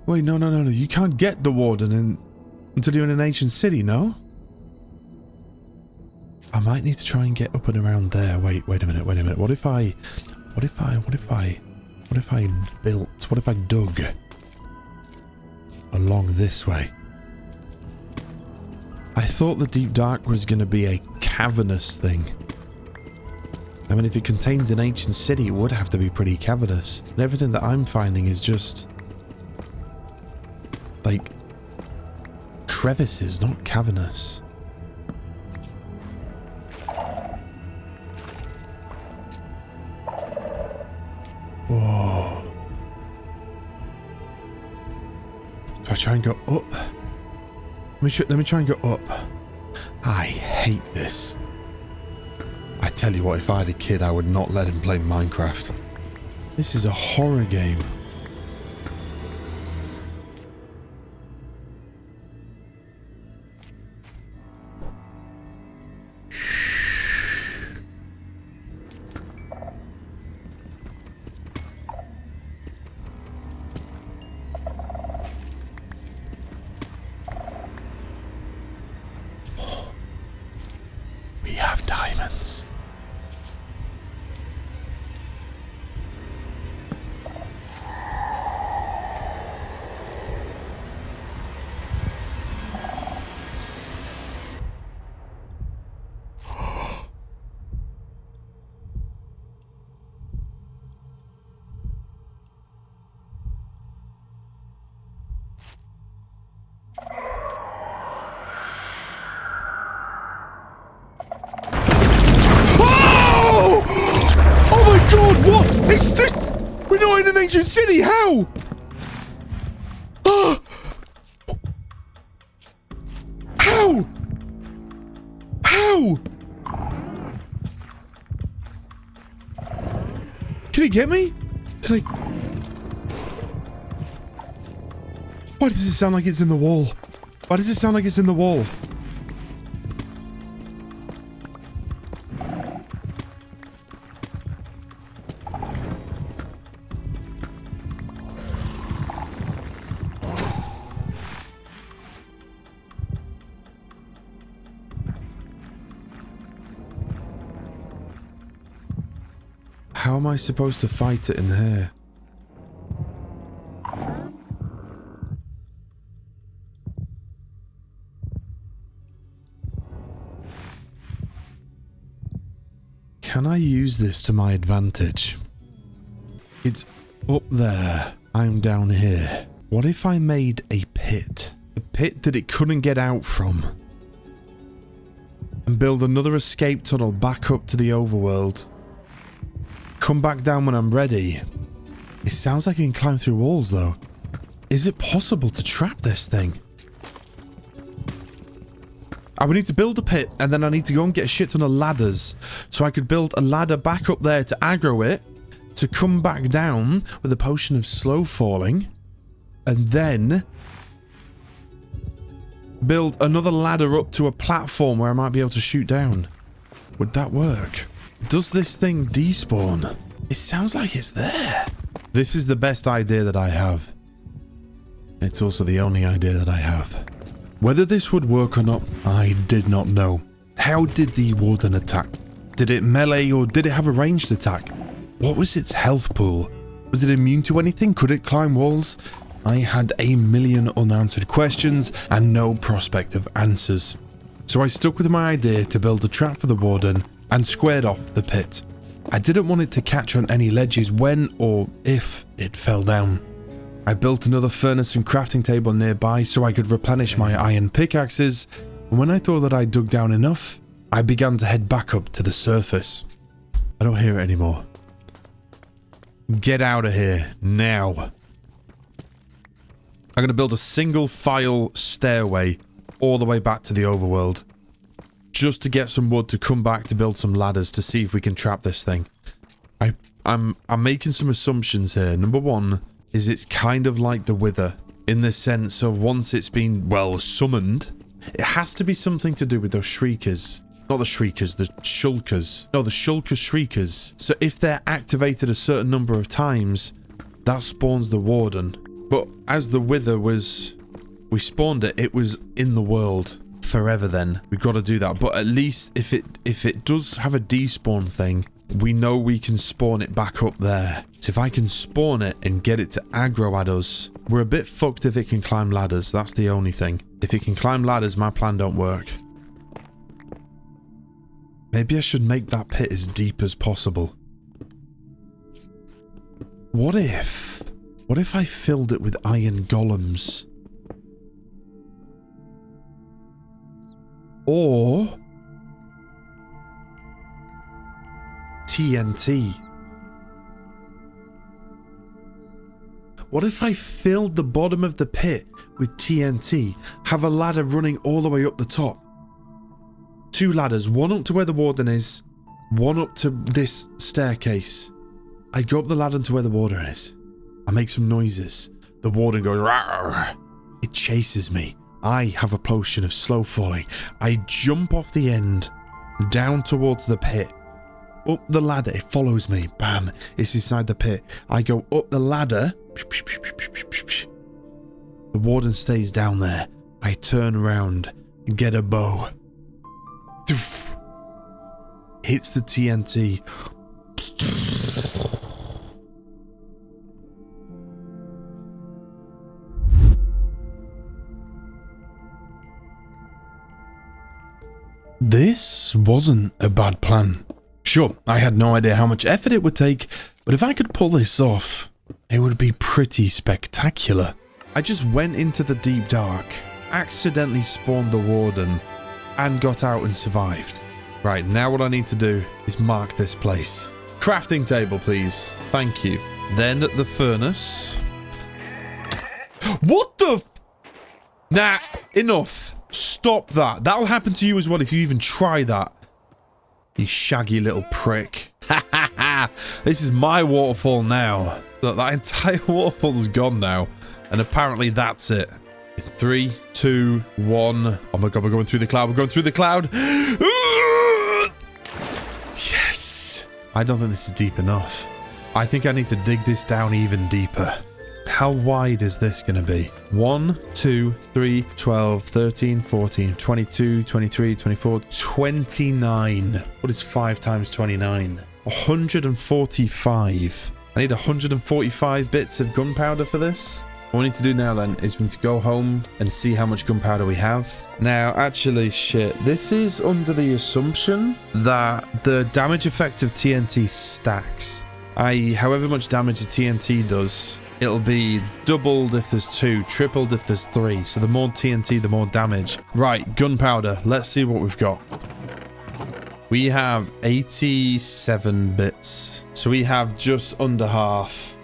Wait, no. You can't get the Warden until you're in an ancient city, no? I might need to try and get up and around there. Wait a minute. What if I dug along this way? I thought the deep dark was going to be a cavernous thing. I mean, if it contains an ancient city, it would have to be pretty cavernous. And everything that I'm finding is just like crevices, not cavernous. Whoa. Do I try and go up? Let me try and go up. I hate this. I tell you what, if I had a kid, I would not let him play Minecraft. This is a horror game. What is this? We're not in an ancient city. How? How? How? Can he get me? Like, why does it sound like it's in the wall? Why does it sound like it's in the wall? How am I supposed to fight it in there? Can I use this to my advantage? It's up there. I'm down here. What if I made a pit? A pit that it couldn't get out from? and build another escape tunnel back up to the overworld. Come back down when I'm ready. It sounds like I can climb through walls though. Is it possible to trap this thing? I would need to build a pit, and then I need to go and get a shit ton of ladders. So I could build a ladder back up there to aggro it, to come back down with a potion of slow falling, and then build another ladder up to a platform where I might be able to shoot down. Would that work? Does this thing despawn? It sounds like it's there. This is the best idea that I have. It's also the only idea that I have. Whether this would work or not, I did not know. How did the Warden attack? Did it melee or did it have a ranged attack? What was its health pool? Was it immune to anything? Could it climb walls? I had a million unanswered questions and no prospect of answers. So I stuck with my idea to build a trap for the Warden and squared off the pit. I didn't want it to catch on any ledges when or if it fell down. I built another furnace and crafting table nearby so I could replenish my iron pickaxes, and when I thought that I dug down enough, I began to head back up to the surface. I don't hear it anymore. Get out of here, now. I'm going to build a single file stairway all the way back to the overworld, just to get some wood to come back to build some ladders to see if we can trap this thing. I'm making some assumptions here. Number one is it's kind of like the Wither, in the sense of once it's been, well, summoned, it has to be something to do with those shriekers. Not the shriekers, the shulkers. No, the shulker shriekers. So if they're activated a certain number of times, that spawns the Warden. But as the Wither was, we spawned it, it was in the world forever then. We've got to do that. But at least if it does have a despawn thing, we know we can spawn it back up there. So if I can spawn it and get it to aggro at us, we're a bit fucked if it can climb ladders. That's the only thing. If it can climb ladders, my plan don't work. Maybe I should make that pit as deep as possible. What if I filled it with iron golems? Or TNT. What if I filled the bottom of the pit with TNT, have a ladder running all the way up the top? 2 ladders, one up to where the Warden is, one up to this staircase. I go up the ladder to where the Warden is. I make some noises. The Warden goes, rawr. It chases me. I have a potion of slow falling. I jump off the end, down towards the pit. Up the ladder, it follows me. Bam, it's inside the pit. I go up the ladder. The Warden stays down there. I turn around, get a bow. Hits the TNT. This wasn't a bad plan. Sure, I had no idea how much effort it would take, but if I could pull this off, it would be pretty spectacular. I just went into the deep dark, accidentally spawned the Warden, and got out and survived. Right, now what I need to do is mark this place. Crafting table, please. Thank you. Then the furnace. What the f- Nah, enough. Stop that. That'll happen to you as well if you even try that. You shaggy little prick. Ha ha ha! This is my waterfall now. Look, that entire waterfall's gone now. And apparently that's it. 3, 2, 1. Oh my god, we're going through the cloud. We're going through the cloud. Yes. I don't think this is deep enough. I think I need to dig this down even deeper. How wide is this going to be? 1, 2, 3, 12, 13, 14, 22, 23, 24, 29. What is 5 times 29? 145. I need 145 bits of gunpowder for this. What we need to do now then is we need to go home and see how much gunpowder we have. Now, actually, shit, this is under the assumption that the damage effect of TNT stacks. However much damage the TNT does, it'll be doubled if there's 2, tripled if there's 3. So the more TNT, the more damage. Right, gunpowder. Let's see what we've got. We have 87 bits. So we have just under half.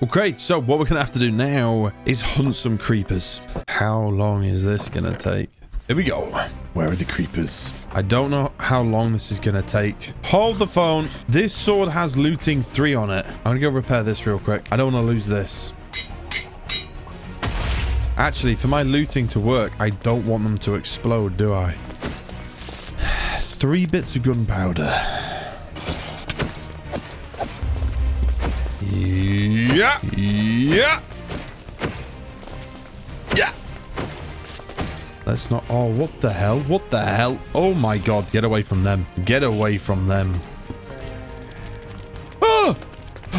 Okay, so what we're going to have to do now is hunt some creepers. How long is this going to take? Here we go. Where are the creepers? I don't know how long this is going to take. Hold the phone. This sword has looting 3 on it. I'm going to go repair this real quick. I don't want to lose this. Actually, for my looting to work, I don't want them to explode, do I? 3 bits of gunpowder. Yeah. Yeah. Yeah. Let's not. Oh, what the hell? What the hell? Oh my god. Get away from them. Get away from them. Oh!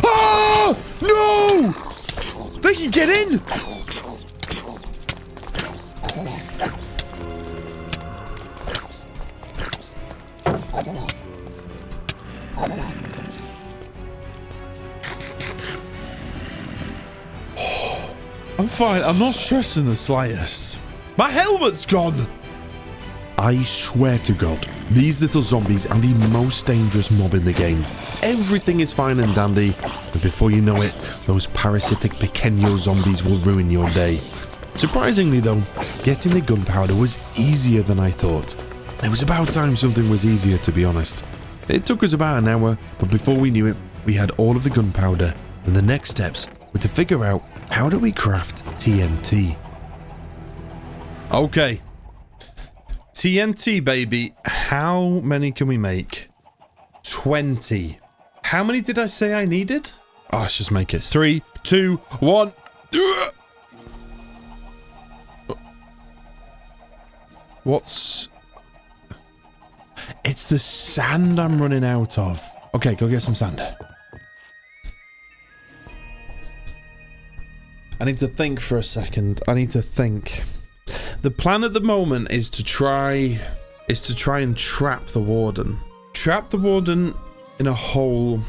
Oh! No! They can get in! I'm fine. I'm not stressing the slightest. My helmet's gone. I swear to God, these little zombies are the most dangerous mob in the game. Everything is fine and dandy, but before you know it, those parasitic pequeño zombies will ruin your day. Surprisingly though, getting the gunpowder was easier than I thought. It was about time something was easier, to be honest. It took us about an hour, but before we knew it, we had all of the gunpowder, and the next steps were to figure out how do we craft TNT. Okay. TNT, baby. How many can we make? 20. How many did I say I needed? Oh, let's just make it. 3, 2, 1. What's... It's the sand I'm running out of. Okay, go get some sand. I need to think for a second. I need to think. The plan at the moment is to try and trap the Warden. Trap the Warden in a hole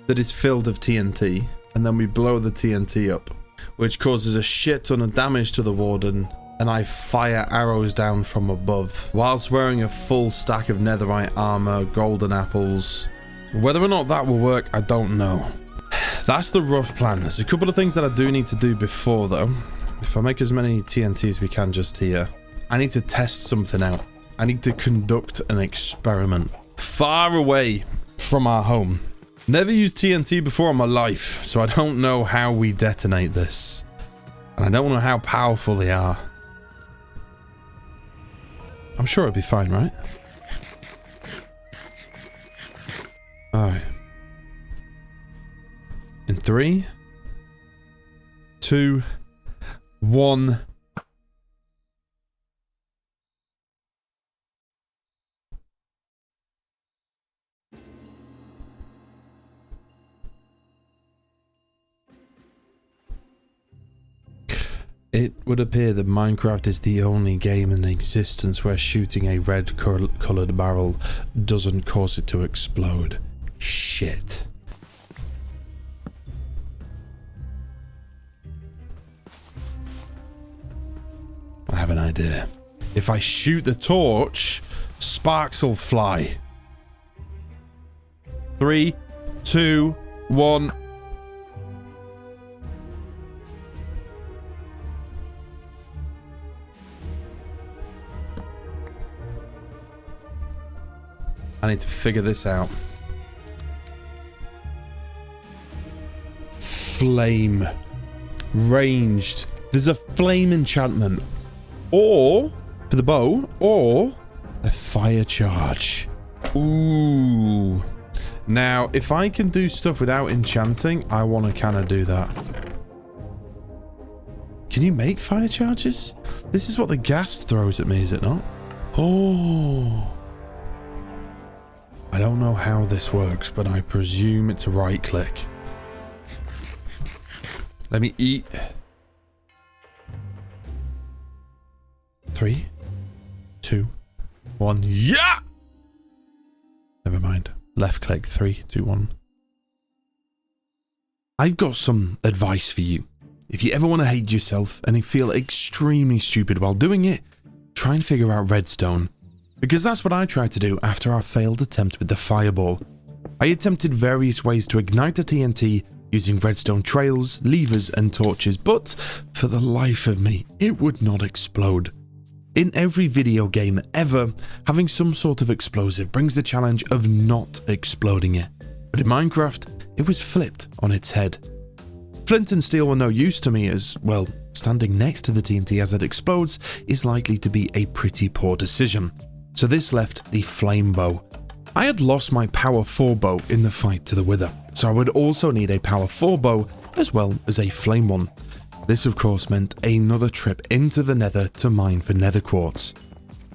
that is filled with TNT, and then we blow the TNT up, which causes a shit ton of damage to the Warden, and I fire arrows down from above, whilst wearing a full stack of netherite armor, golden apples. Whether or not that will work, I don't know. That's the rough plan. There's a couple of things that I do need to do before, though. If I make as many TNT as we can just here, I need to test something out. I need to conduct an experiment far away from our home. Never used TNT before in my life, so I don't know how we detonate this. And I don't know how powerful they are. I'm sure it'll be fine, right? Alright. In 3, 2, 1. It would appear that Minecraft is the only game in existence where shooting a red colored barrel doesn't cause it to explode. Shit. I have an idea. If I shoot the torch, sparks will fly. 3, 2, 1. I need to figure this out. Flame. Ranged. There's a flame enchantment. Or, for the bow, or a fire charge. Ooh. Now, if I can do stuff without enchanting, I want to kind of do that. Can you make fire charges? This is what the gas throws at me, is it not? Oh. I don't know how this works, but I presume it's a right click. Let me eat. 3, 2, 1. Yeah! Never mind. Left click. 3, 2, 1. I've got some advice for you. If you ever want to hate yourself and you feel extremely stupid while doing it, try and figure out redstone. Because that's what I tried to do after our failed attempt with the fireball. I attempted various ways to ignite the TNT using redstone trails, levers and torches, but for the life of me, it would not explode. In every video game ever, having some sort of explosive brings the challenge of not exploding it. But in Minecraft, it was flipped on its head. Flint and steel were no use to me as, well, standing next to the TNT as it explodes is likely to be a pretty poor decision. So this left the flame bow. I had lost my power 4 bow in the fight to the Wither, so I would also need a power 4 bow as well as a flame one. This of course meant another trip into the nether to mine for nether quartz.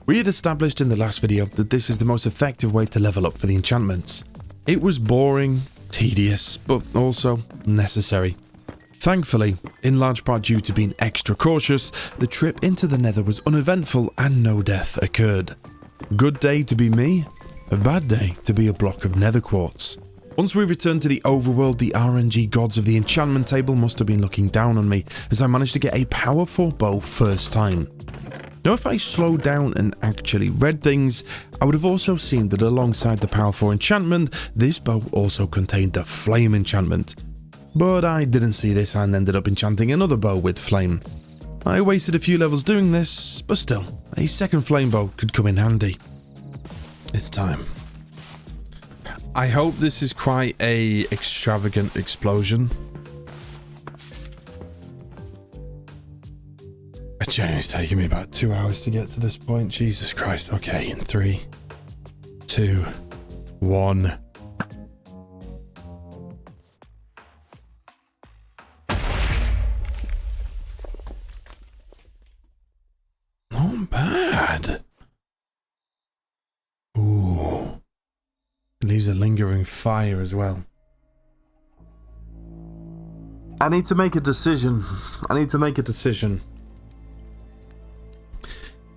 We had established in the last video that this is the most effective way to level up for the enchantments. It was boring, tedious, but also necessary. Thankfully, in large part due to being extra cautious, the trip into the nether was uneventful and no death occurred. Good day to be me, a bad day to be a block of nether quartz. Once we returned to the overworld, the RNG gods of the enchantment table must have been looking down on me as I managed to get a powerful bow first time. Now if I slowed down and actually read things, I would have also seen that alongside the power 4 enchantment, this bow also contained the flame enchantment. But I didn't see this and ended up enchanting another bow with flame. I wasted a few levels doing this, but still, a second flame bow could come in handy. It's time. I hope this is quite a extravagant explosion. It's taking me about 2 hours to get to this point. Jesus Christ. Okay, in 3, 2, 1. Not bad. Ooh. It leaves a lingering fire as well. I need to make a decision.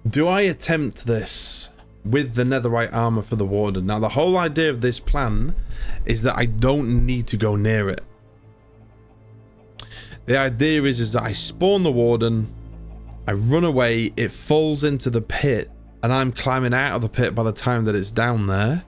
Do I attempt this with the netherite armor for the Warden? Now, the whole idea of this plan is that I don't need to go near it. The idea is that I spawn the Warden, I run away, it falls into the pit, and I'm climbing out of the pit by the time that it's down there.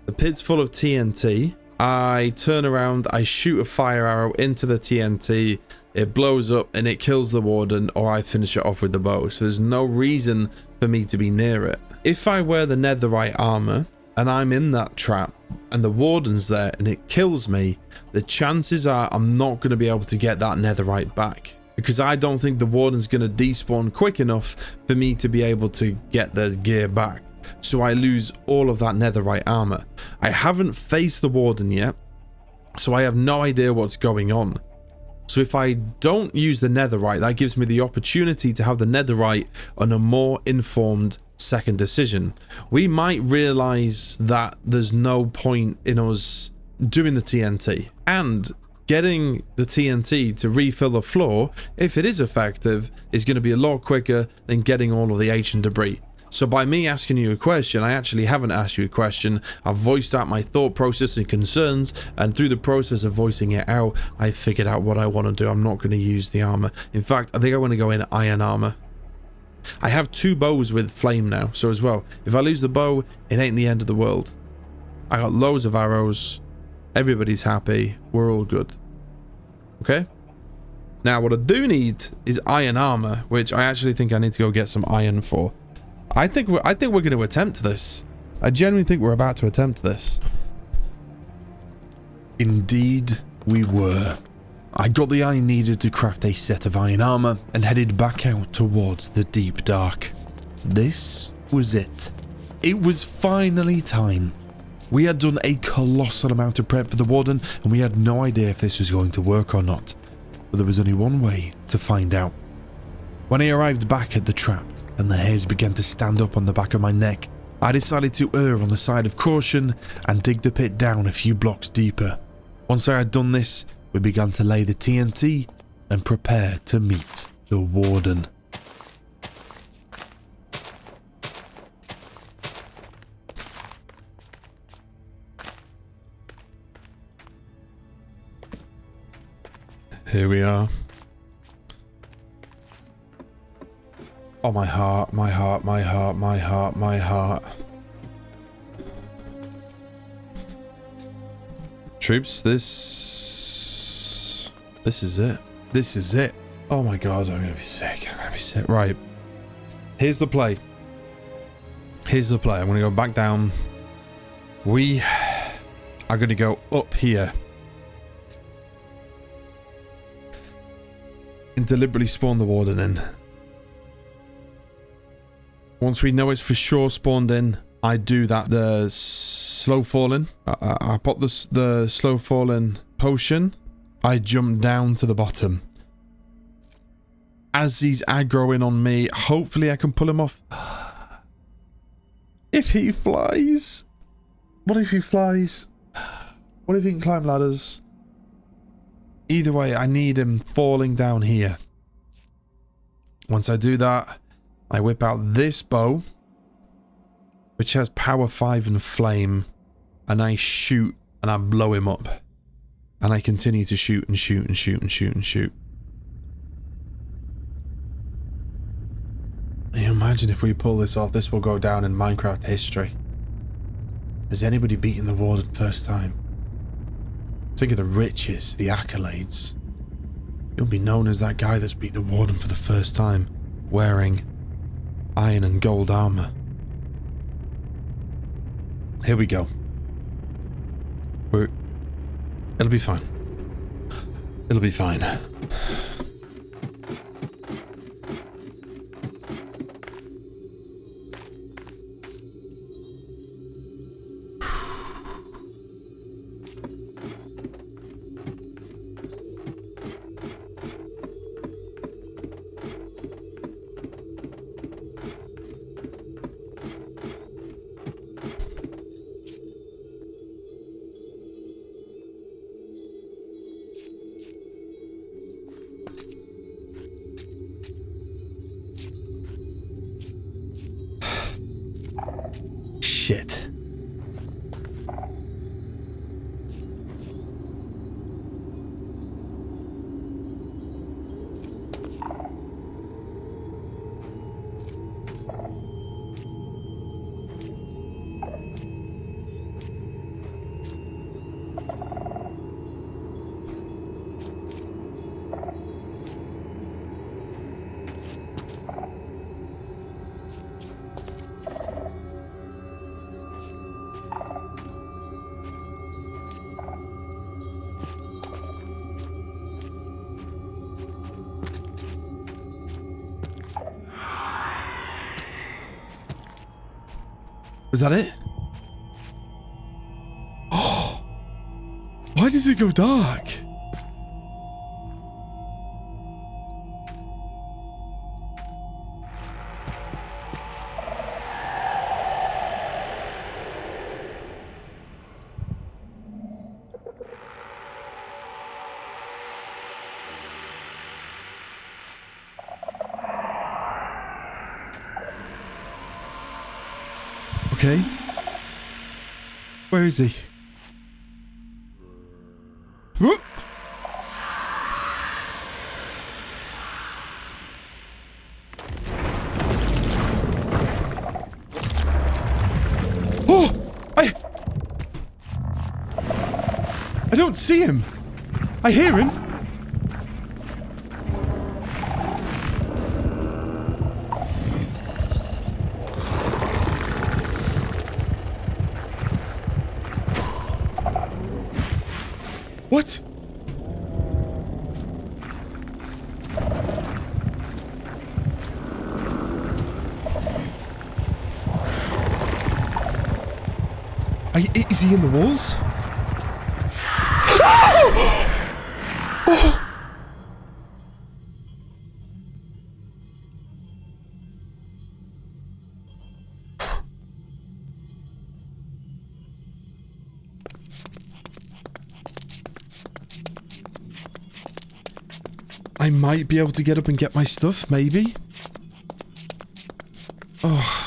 The pit's full of TNT. I turn around, I shoot a fire arrow into the TNT, it blows up and it kills the Warden, or I finish it off with the bow. So there's no reason for me to be near it. If I wear the netherite armor and I'm in that trap and the Warden's there and it kills me, the chances are I'm not going to be able to get that netherite back, because I don't think the Warden's going to despawn quick enough for me to be able to get the gear back. So I lose all of that netherite armor. I haven't faced the Warden yet, so I have no idea what's going on. So if I don't use the netherite, that gives me the opportunity to have the netherite on a more informed second decision. We might realize that there's no point in us doing the TNT and getting the TNT to refill the floor, if it is effective, is going to be a lot quicker than getting all of the ancient debris. So by me asking you a question, I actually haven't asked you a question. I've voiced out my thought process and concerns, and through the process of voicing it out, I figured out what I want to do. I'm not going to use the armor. In fact, I think I want to go in iron armor. I have 2 bows with flame now, so as well, if I lose the bow, it ain't the end of the world. I got loads of arrows. Everybody's happy. We're all good. Okay? Now, what I do need is iron armor, which I actually think I need to go get some iron for. I think we're going to attempt this. I genuinely think we're about to attempt this. Indeed, we were. I got the iron needed to craft a set of iron armor and headed back out towards the deep dark. This was it. It was finally time. We had done a colossal amount of prep for the Warden, and we had no idea if this was going to work or not. But there was only one way to find out. When I arrived back at the trap, and the hairs began to stand up on the back of my neck, I decided to err on the side of caution and dig the pit down a few blocks deeper. Once I had done this, we began to lay the TNT and prepare to meet the Warden. Here we are. Oh, my heart, my heart, my heart, my heart, my heart. Troops, this is it. This is it. Oh my god, I'm gonna be sick. I'm gonna be sick. Right. Here's the play. Here's the play. I'm gonna go back down. We are gonna go up here. And deliberately spawn the Warden in. Once we know it's for sure spawned in, I do that, the slow falling. I pop the slow falling potion. I jump down to the bottom. As he's aggroing on me, hopefully I can pull him off. If he flies. What if he flies? What if he can climb ladders? Either way, I need him falling down here. Once I do that, I whip out this bow, which has power 5 and flame, and I shoot and I blow him up. And I continue to shoot and shoot and shoot and shoot and shoot. Can you imagine if we pull this off? This will go down in Minecraft history. Has anybody beaten the Warden first time? Think of the riches, the accolades. You'll be known as that guy that's beat the Warden for the first time, wearing iron and gold armor. Here we go. It'll be fine. It'll be fine. Shit. Was that it? Oh! Why does it go dark? Okay. Where is he? Whoop. Oh! I don't see him. I hear him. What? Is he in the walls? Oh! I might be able to get up and get my stuff, maybe. Oh.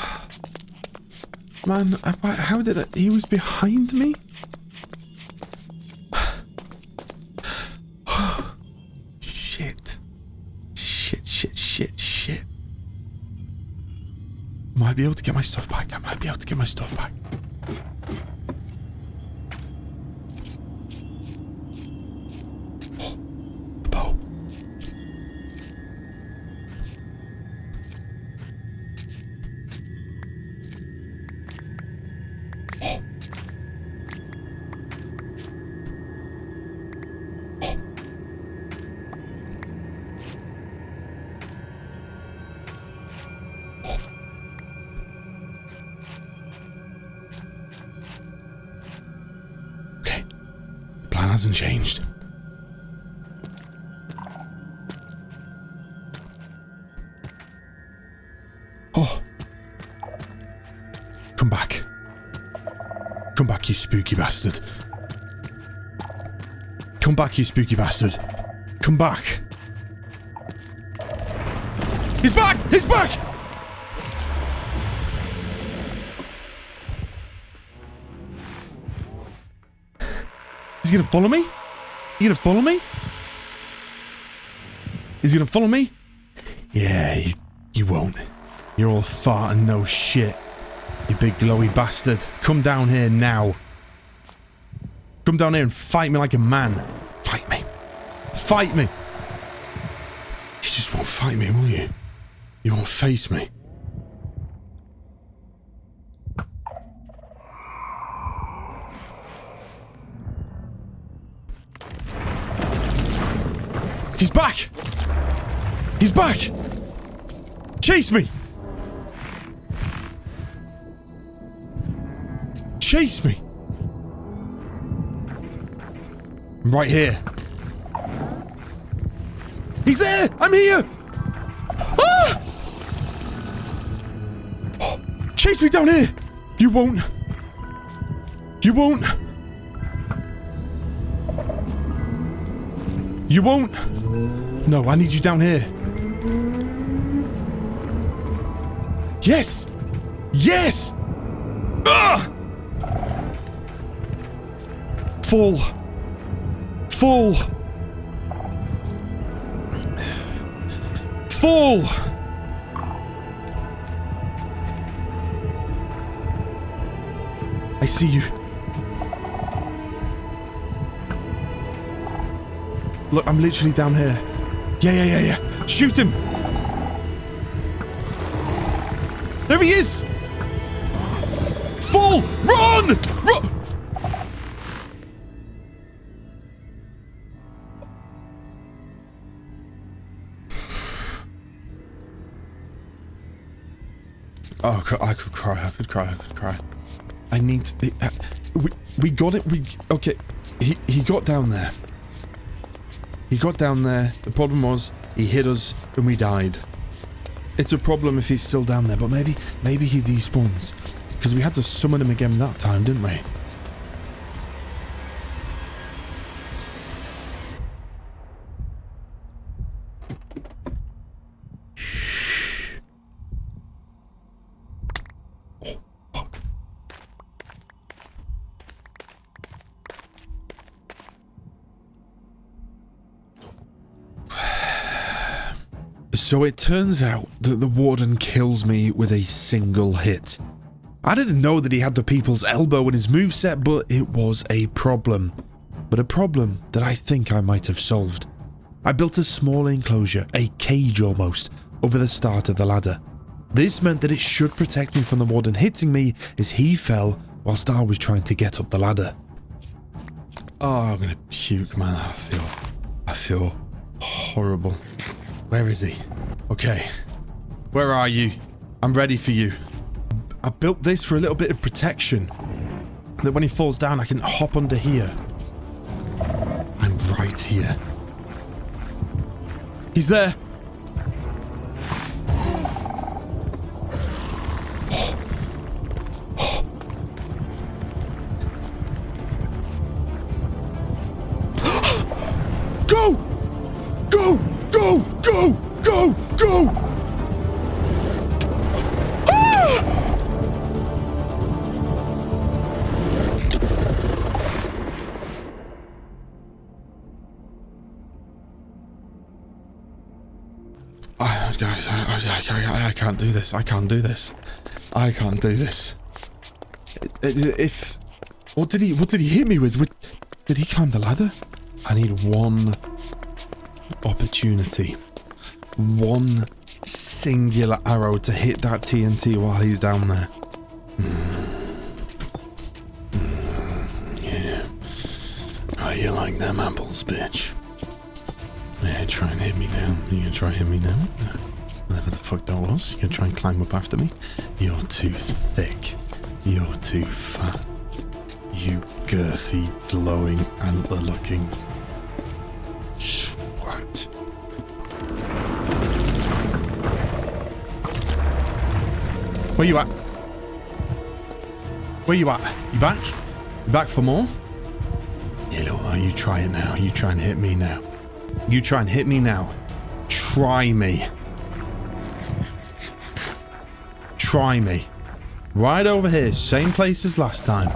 Man, how did he was behind me? Shit. Shit. be able to get my stuff back. I might be able to get my stuff back. The bow. Hasn't changed. Oh. Come back. Come back, you spooky bastard. Come back, you spooky bastard. Come back. He's back! He's back! Is he gonna follow me? You gonna follow me? Is he gonna follow me? Yeah, you won't. You're all fart and no shit. You big glowy bastard. Come down here now. Come down here and fight me like a man. Fight me. Fight me. You just won't fight me, will you? You won't face me. He's back! He's back! Chase me! Chase me! I'm right here. He's there! I'm here! Ah! Oh, chase me down here! You won't. You won't. You won't. No, I need you down here. Yes! Yes! Ugh! Fall. Fall. Fall! I see you. Look, I'm literally down here. Yeah. Shoot him! There he is! Fall! Run! Run! Oh, I could cry. I need to... We got it. Okay. He got down there. He got down there. The problem was he hit us and we died. It's a problem if he's still down there, but maybe he despawns. Because we had to summon him again that time, didn't we? So it turns out that the Warden kills me with a single hit. I didn't know that he had the people's elbow in his moveset, but it was a problem. But a problem that I think I might have solved. I built a small enclosure, a cage almost, over the start of the ladder. This meant that it should protect me from the Warden hitting me as he fell whilst I was trying to get up the ladder. Oh, I'm gonna puke, man. I feel horrible. Where is he? Okay. Where are you? I'm ready for you. I built this for a little bit of protection. That when he falls down, I can hop under here. I'm right here. He's there. Go! Go! Go! Go! Go! Go! Ah! Guys, I can't do this. I can't do this. I can't do this. If... What did he hit me with? Did he climb the ladder? I need one opportunity. One singular arrow to hit that TNT while he's down there. Yeah. Oh, you like them apples, bitch? Yeah, try and hit me now. You gonna try and hit me now? Whatever the fuck that was. You gonna try and climb up after me? You're too thick. You're too fat. You girthy, glowing, antler-looking swat. Where you at? Where you at? You back? You back for more? Yeah, look, you try it now. You try and hit me now. You try and hit me now. Try me. Try me. Right over here. Same place as last time.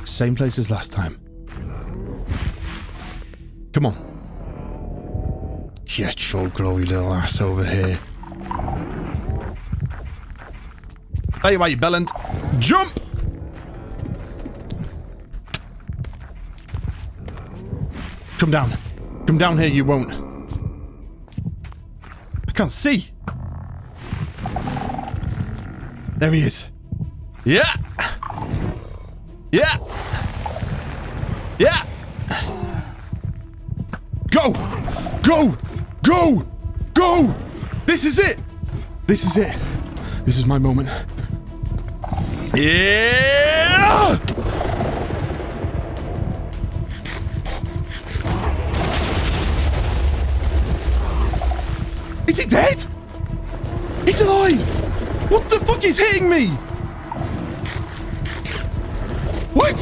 Same place as last time. Come on. Get your glowy little ass over here. Hey, why you bellend? Jump! Come down. Come down here, you won't. I can't see. There he is. Yeah! Yeah! Yeah! Go! Go! Go! Go! This is it! This is it. This is my moment. Yeah! Is he dead? He's alive! What the fuck is hitting me? What?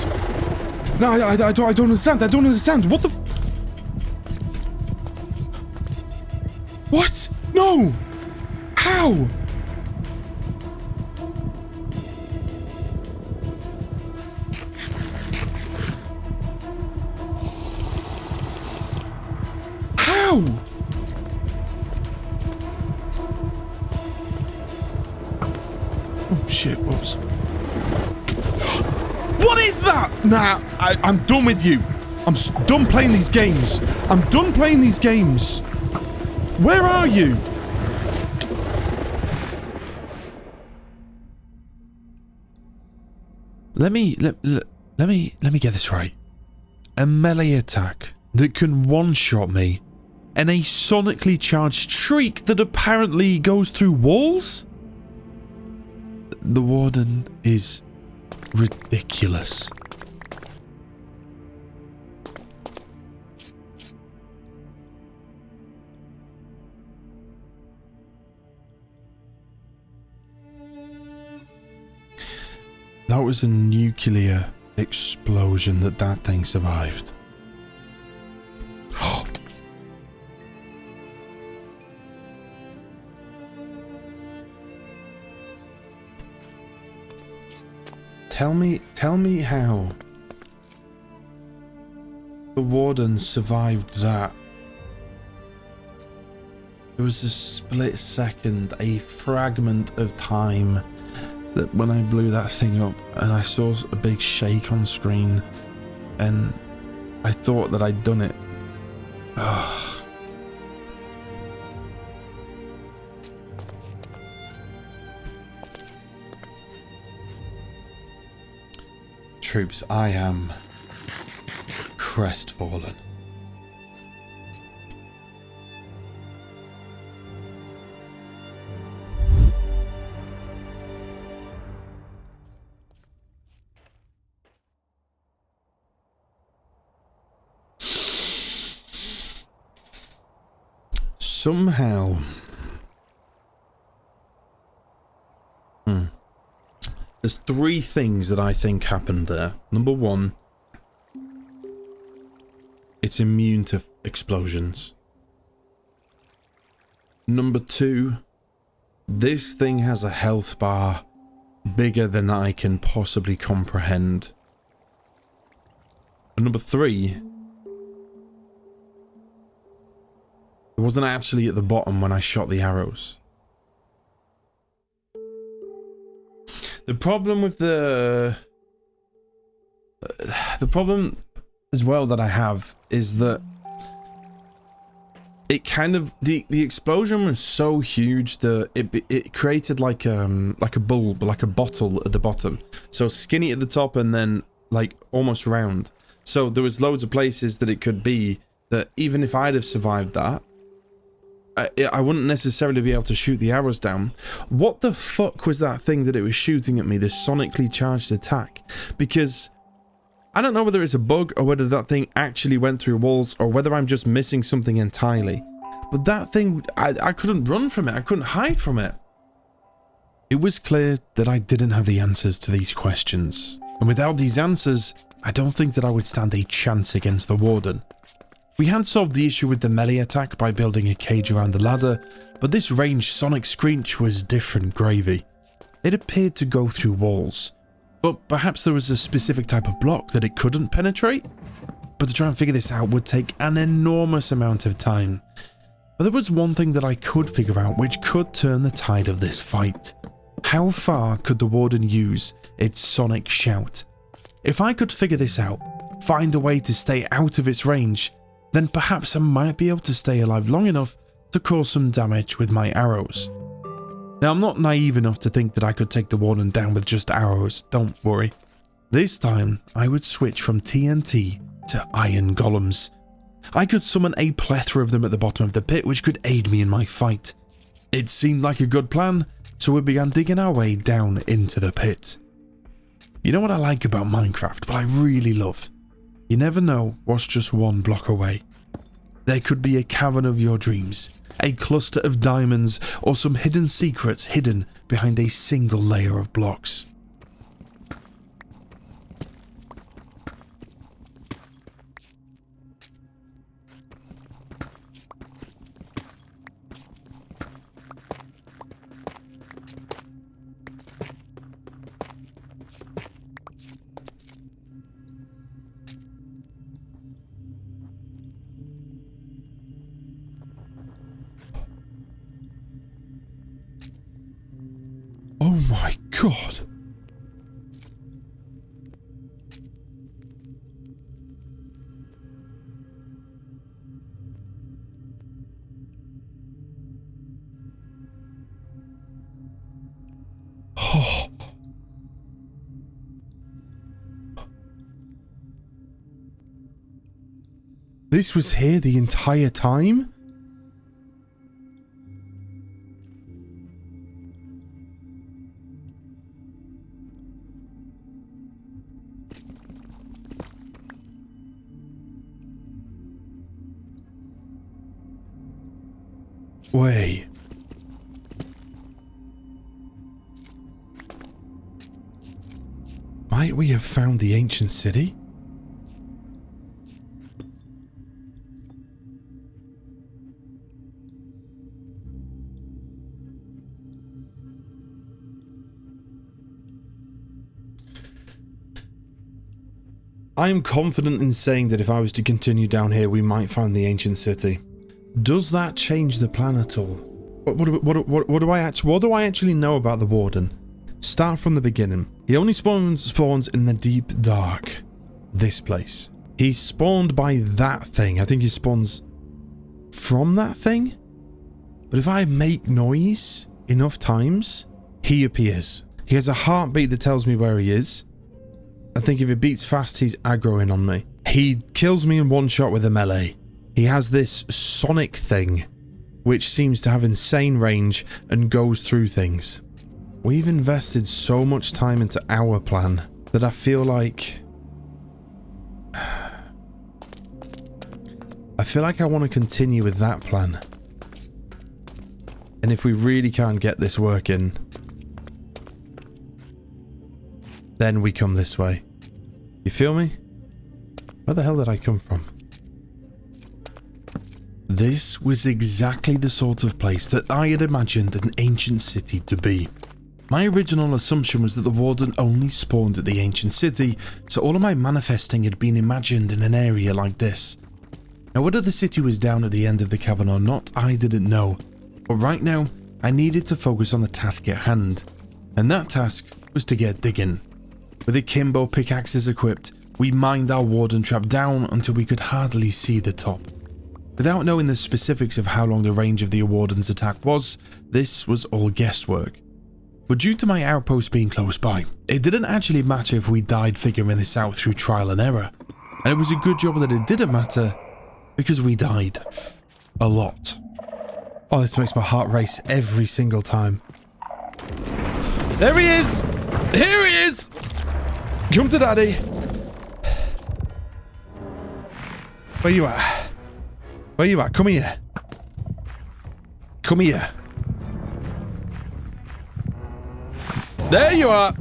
No, I don't understand. I don't understand. What the... What? No! How? How? Oh shit, whoops. What is that? Nah, I'm done with you. I'm done playing these games. I'm done playing these games. Where are you? Let me get this right. A melee attack that can one-shot me, and a sonically charged shriek that apparently goes through walls? The Warden is ridiculous. That was a nuclear explosion that thing survived. Tell me how the Warden survived that. There was a split second, a fragment of time that when I blew that thing up and I saw a big shake on screen and I thought that I'd done it. Ugh. Troops, I am crestfallen. Somehow, there's three things that I think happened there. Number one, it's immune to explosions. Number two, this thing has a health bar bigger than I can possibly comprehend. And number three, it wasn't actually at the bottom when I shot the arrows. The problem with the problem as well that I have is that it kind of the explosion was so huge that it created like a bulb, like a bottle at the bottom, so skinny at the top and then like almost round. So there was loads of places that it could be that even if I'd have survived that, I wouldn't necessarily be able to shoot the arrows down. What the fuck was that thing that it was shooting at me, this sonically charged attack? Because I don't know whether it's a bug or whether that thing actually went through walls or whether I'm just missing something entirely. But that thing, I couldn't run from it. I couldn't hide from it. It was clear that I didn't have the answers to these questions. And without these answers, I don't think that I would stand a chance against the Warden. We had solved the issue with the melee attack by building a cage around the ladder, but this ranged sonic screech was different gravy. It appeared to go through walls, but perhaps there was a specific type of block that it couldn't penetrate? But to try and figure this out would take an enormous amount of time. But there was one thing that I could figure out which could turn the tide of this fight. How far could the Warden use its sonic shout? If I could figure this out, find a way to stay out of its range, then perhaps I might be able to stay alive long enough to cause some damage with my arrows. Now, I'm not naive enough to think that I could take the Warden down with just arrows, don't worry. This time, I would switch from TNT to iron golems. I could summon a plethora of them at the bottom of the pit which could aid me in my fight. It seemed like a good plan, so we began digging our way down into the pit. You know what I like about Minecraft, what I really love? You never know what's just one block away. There could be a cavern of your dreams, a cluster of diamonds, or some hidden secrets hidden behind a single layer of blocks. Oh my god. Oh. This was here the entire time? Wait. Might we have found the ancient city? I am confident in saying that if I was to continue down here, we might find the ancient city. Does that change the plan at all? What do I actually know about the Warden? Start from the beginning. He only spawns in the deep dark. This place. He's spawned by that thing. I think he spawns from that thing. But if I make noise enough times, he appears. He has a heartbeat that tells me where he is. I think if it beats fast, he's aggroing on me. He kills me in one shot with a melee. He has this sonic thing, which seems to have insane range and goes through things. We've invested so much time into our plan that I feel like... I want to continue with that plan. And if we really can't get this working, then we come this way. You feel me? Where the hell did I come from? This was exactly the sort of place that I had imagined an ancient city to be. My original assumption was that the Warden only spawned at the ancient city, so all of my manifesting had been imagined in an area like this. Now, whether the city was down at the end of the cavern or not, I didn't know. But right now, I needed to focus on the task at hand. And that task was to get digging. With akimbo pickaxes equipped, we mined our warden trap down until we could hardly see the top. Without knowing the specifics of how long the range of the warden's attack was, this was all guesswork. But due to my outpost being close by, it didn't actually matter if we died figuring this out through trial and error. And it was a good job that it didn't matter, because we died. A lot. Oh, this makes my heart race every single time. There he is! Here he is! Come to daddy. Where you at? Where you at? Come here. Come here. There you are.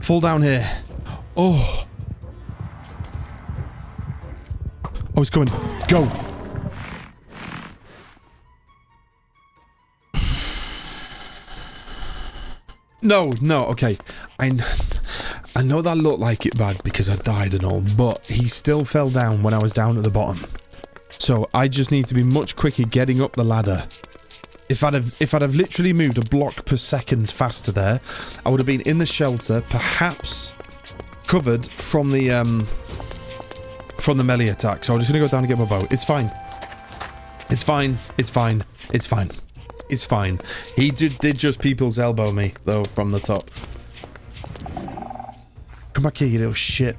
Fall down here. Oh. Oh, he's coming. Go. No, okay. I know that looked like it bad because I died and all, but he still fell down when I was down at the bottom. So I just need to be much quicker getting up the ladder. If I'd have literally moved a block per second faster there, I would have been in the shelter, perhaps covered from the melee attack. So I'm just gonna go down and get my bow. It's fine. It's fine. It's fine. It's fine. It's fine. He did just people's elbow me though from the top. Come back here, you little shit.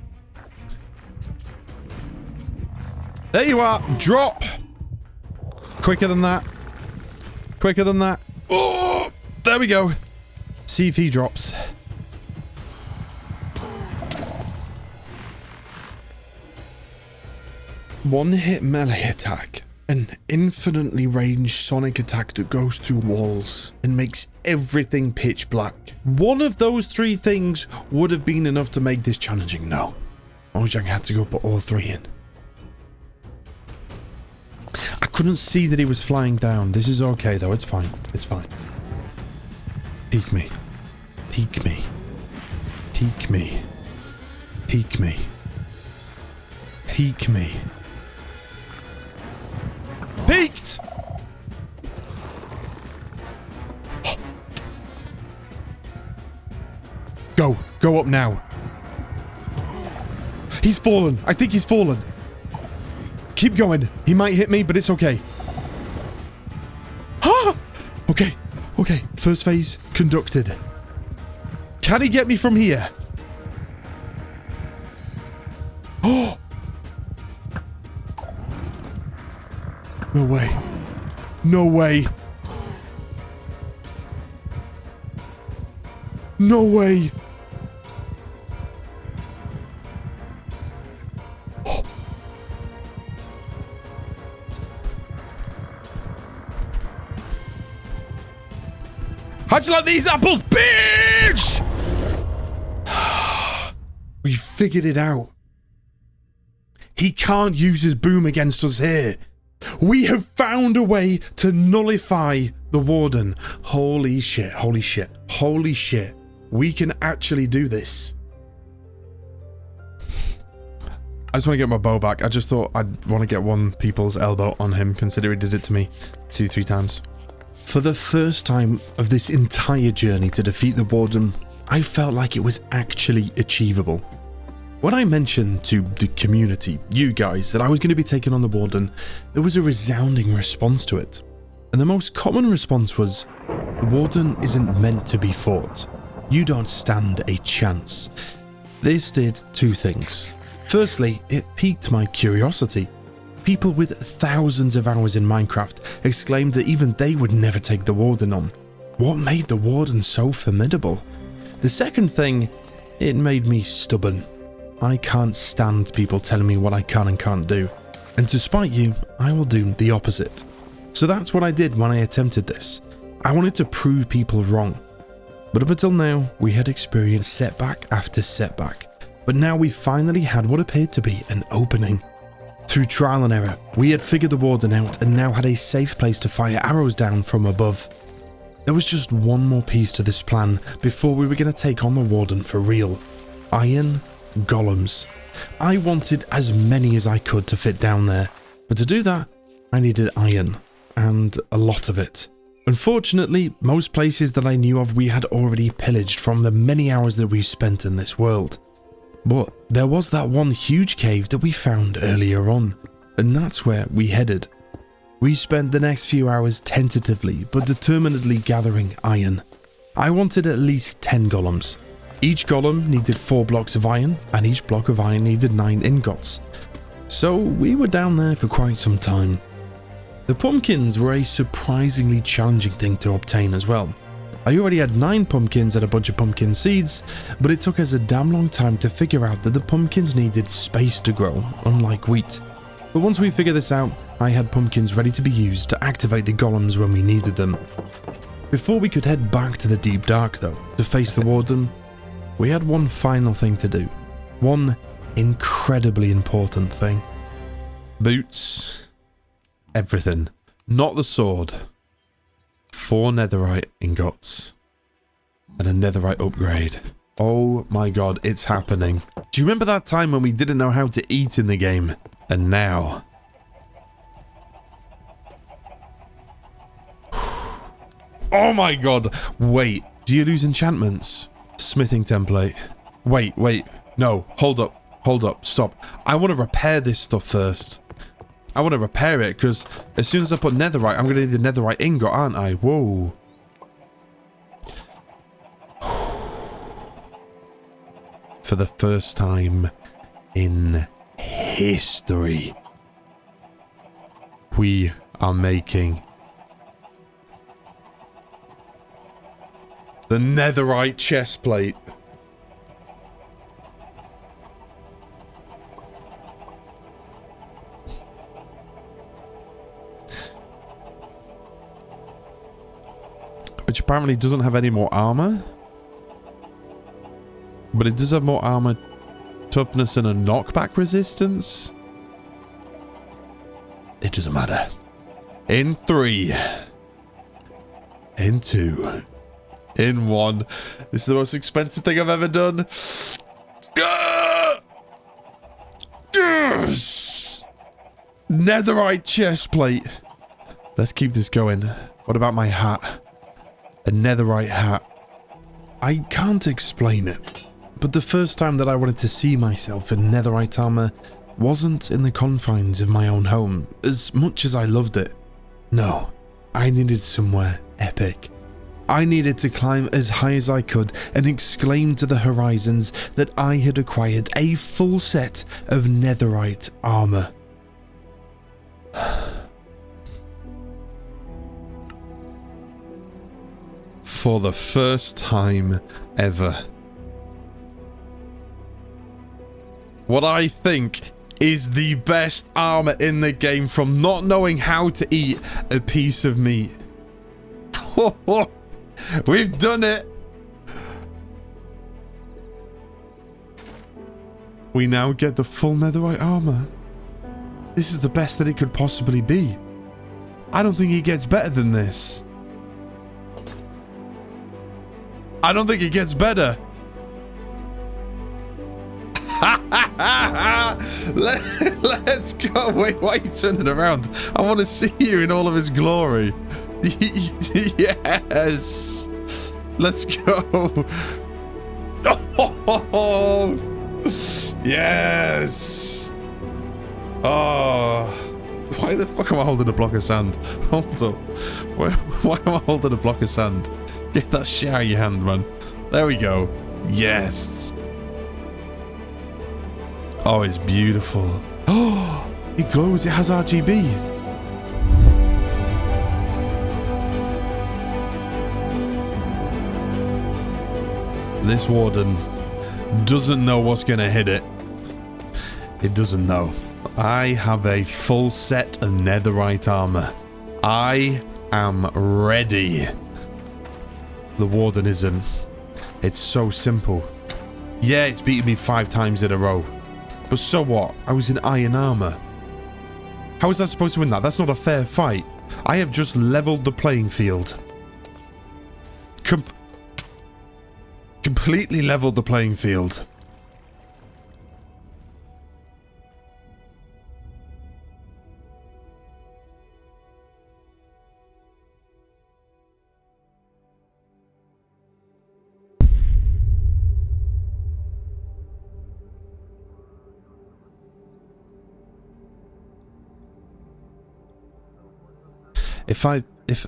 There you are. Drop. Quicker than that. Quicker than that. Oh, there we go. See if he drops. One-hit melee attack. An infinitely ranged sonic attack that goes through walls and makes everything pitch black. One of those three things would have been enough to make this challenging. No. Mojang had to go put all three in. I couldn't see that he was flying down. This is okay though. It's fine. It's fine. Peek me. Peek me. Peek me. Peek me. Peek me. Peeked! Go. Go up now. He's fallen. I think he's fallen. Keep going. He might hit me, but it's okay. Ah! Okay. Okay. First phase conducted. Can he get me from here? Oh! No way. No way. No way. Oh. How'd you like these apples, bitch? We figured it out. He can't use his boom against us here. We have found a way to nullify the warden. Holy shit, holy shit, holy shit. We can actually do this. I just want to get my bow back. I just thought I'd want to get one people's elbow on him, considering he did it to me 2-3 times. For the first time of this entire journey to defeat the warden, I felt like it was actually achievable. When I mentioned to the community, you guys, that I was going to be taking on the warden, there was a resounding response to it. And the most common response was, the warden isn't meant to be fought. You don't stand a chance. This did two things. Firstly, it piqued my curiosity. People with thousands of hours in Minecraft exclaimed that even they would never take the warden on. What made the warden so formidable? The second thing, it made me stubborn. I can't stand people telling me what I can and can't do. And to spite you, I will do the opposite. So that's what I did when I attempted this. I wanted to prove people wrong. But up until now, we had experienced setback after setback. But now we finally had what appeared to be an opening. Through trial and error, we had figured the warden out and now had a safe place to fire arrows down from above. There was just one more piece to this plan before we were going to take on the warden for real. Iron Golems. I wanted as many as I could to fit down there, but to do that, I needed iron, and a lot of it. Unfortunately, most places that I knew of we had already pillaged from the many hours that we spent in this world. But there was that one huge cave that we found earlier on, and that's where we headed. We spent the next few hours tentatively but determinedly gathering iron. I wanted at least 10 golems. Each golem needed 4 blocks of iron, and each block of iron needed 9 ingots. So we were down there for quite some time. The pumpkins were a surprisingly challenging thing to obtain as well. I already had 9 pumpkins and a bunch of pumpkin seeds, but it took us a damn long time to figure out that the pumpkins needed space to grow, unlike wheat. But once we figured this out, I had pumpkins ready to be used to activate the golems when we needed them. Before we could head back to the deep dark though, to face the Warden, we had one final thing to do. One incredibly important thing. Boots. Everything. Not the sword. 4 netherite ingots. And a netherite upgrade. Oh my god, it's happening. Do you remember that time when we didn't know how to eat in the game? And now... Oh my god. Wait, do you lose enchantments? Smithing template. Wait. No, hold up, stop. I want to repair this stuff first. I want to repair it, because as soon as I put netherite, I'm going to need a netherite ingot, aren't I? Whoa. For the first time in history, we are making the netherite chestplate. Which apparently doesn't have any more armor. But it does have more armor, toughness, and a knockback resistance. It doesn't matter. In 3. In 2. In 1. This is the most expensive thing I've ever done. Netherite chestplate. Let's keep this going. What about my hat? A netherite hat. I can't explain it, but the first time that I wanted to see myself in netherite armor wasn't in the confines of my own home, as much as I loved it. No, I needed somewhere epic. I needed to climb as high as I could and exclaim to the horizons that I had acquired a full set of netherite armor. For the first time ever. What I think is the best armor in the game from not knowing how to eat a piece of meat. We've done it! We now get the full netherite armor. This is the best that it could possibly be. I don't think it gets better than this. I don't think it gets better. Let's go. Wait, why are you turning around? I want to see you in all of his glory. Yes. Let's go. Oh, yes. Oh. Why the fuck am I holding a block of sand? Hold up. Why am I holding a block of sand? Get that shit out of your hand, man. There we go. Yes. Oh, it's beautiful. Oh, it glows. It has RGB. This Warden doesn't know what's going to hit it. It doesn't know. I have a full set of netherite armor. I am ready. The Warden isn't. It's so simple. Yeah, it's beaten me 5 times in a row. But so what? I was in iron armor. How is that supposed to win that? That's not a fair fight. I have just leveled the playing field. Completely leveled the playing field. if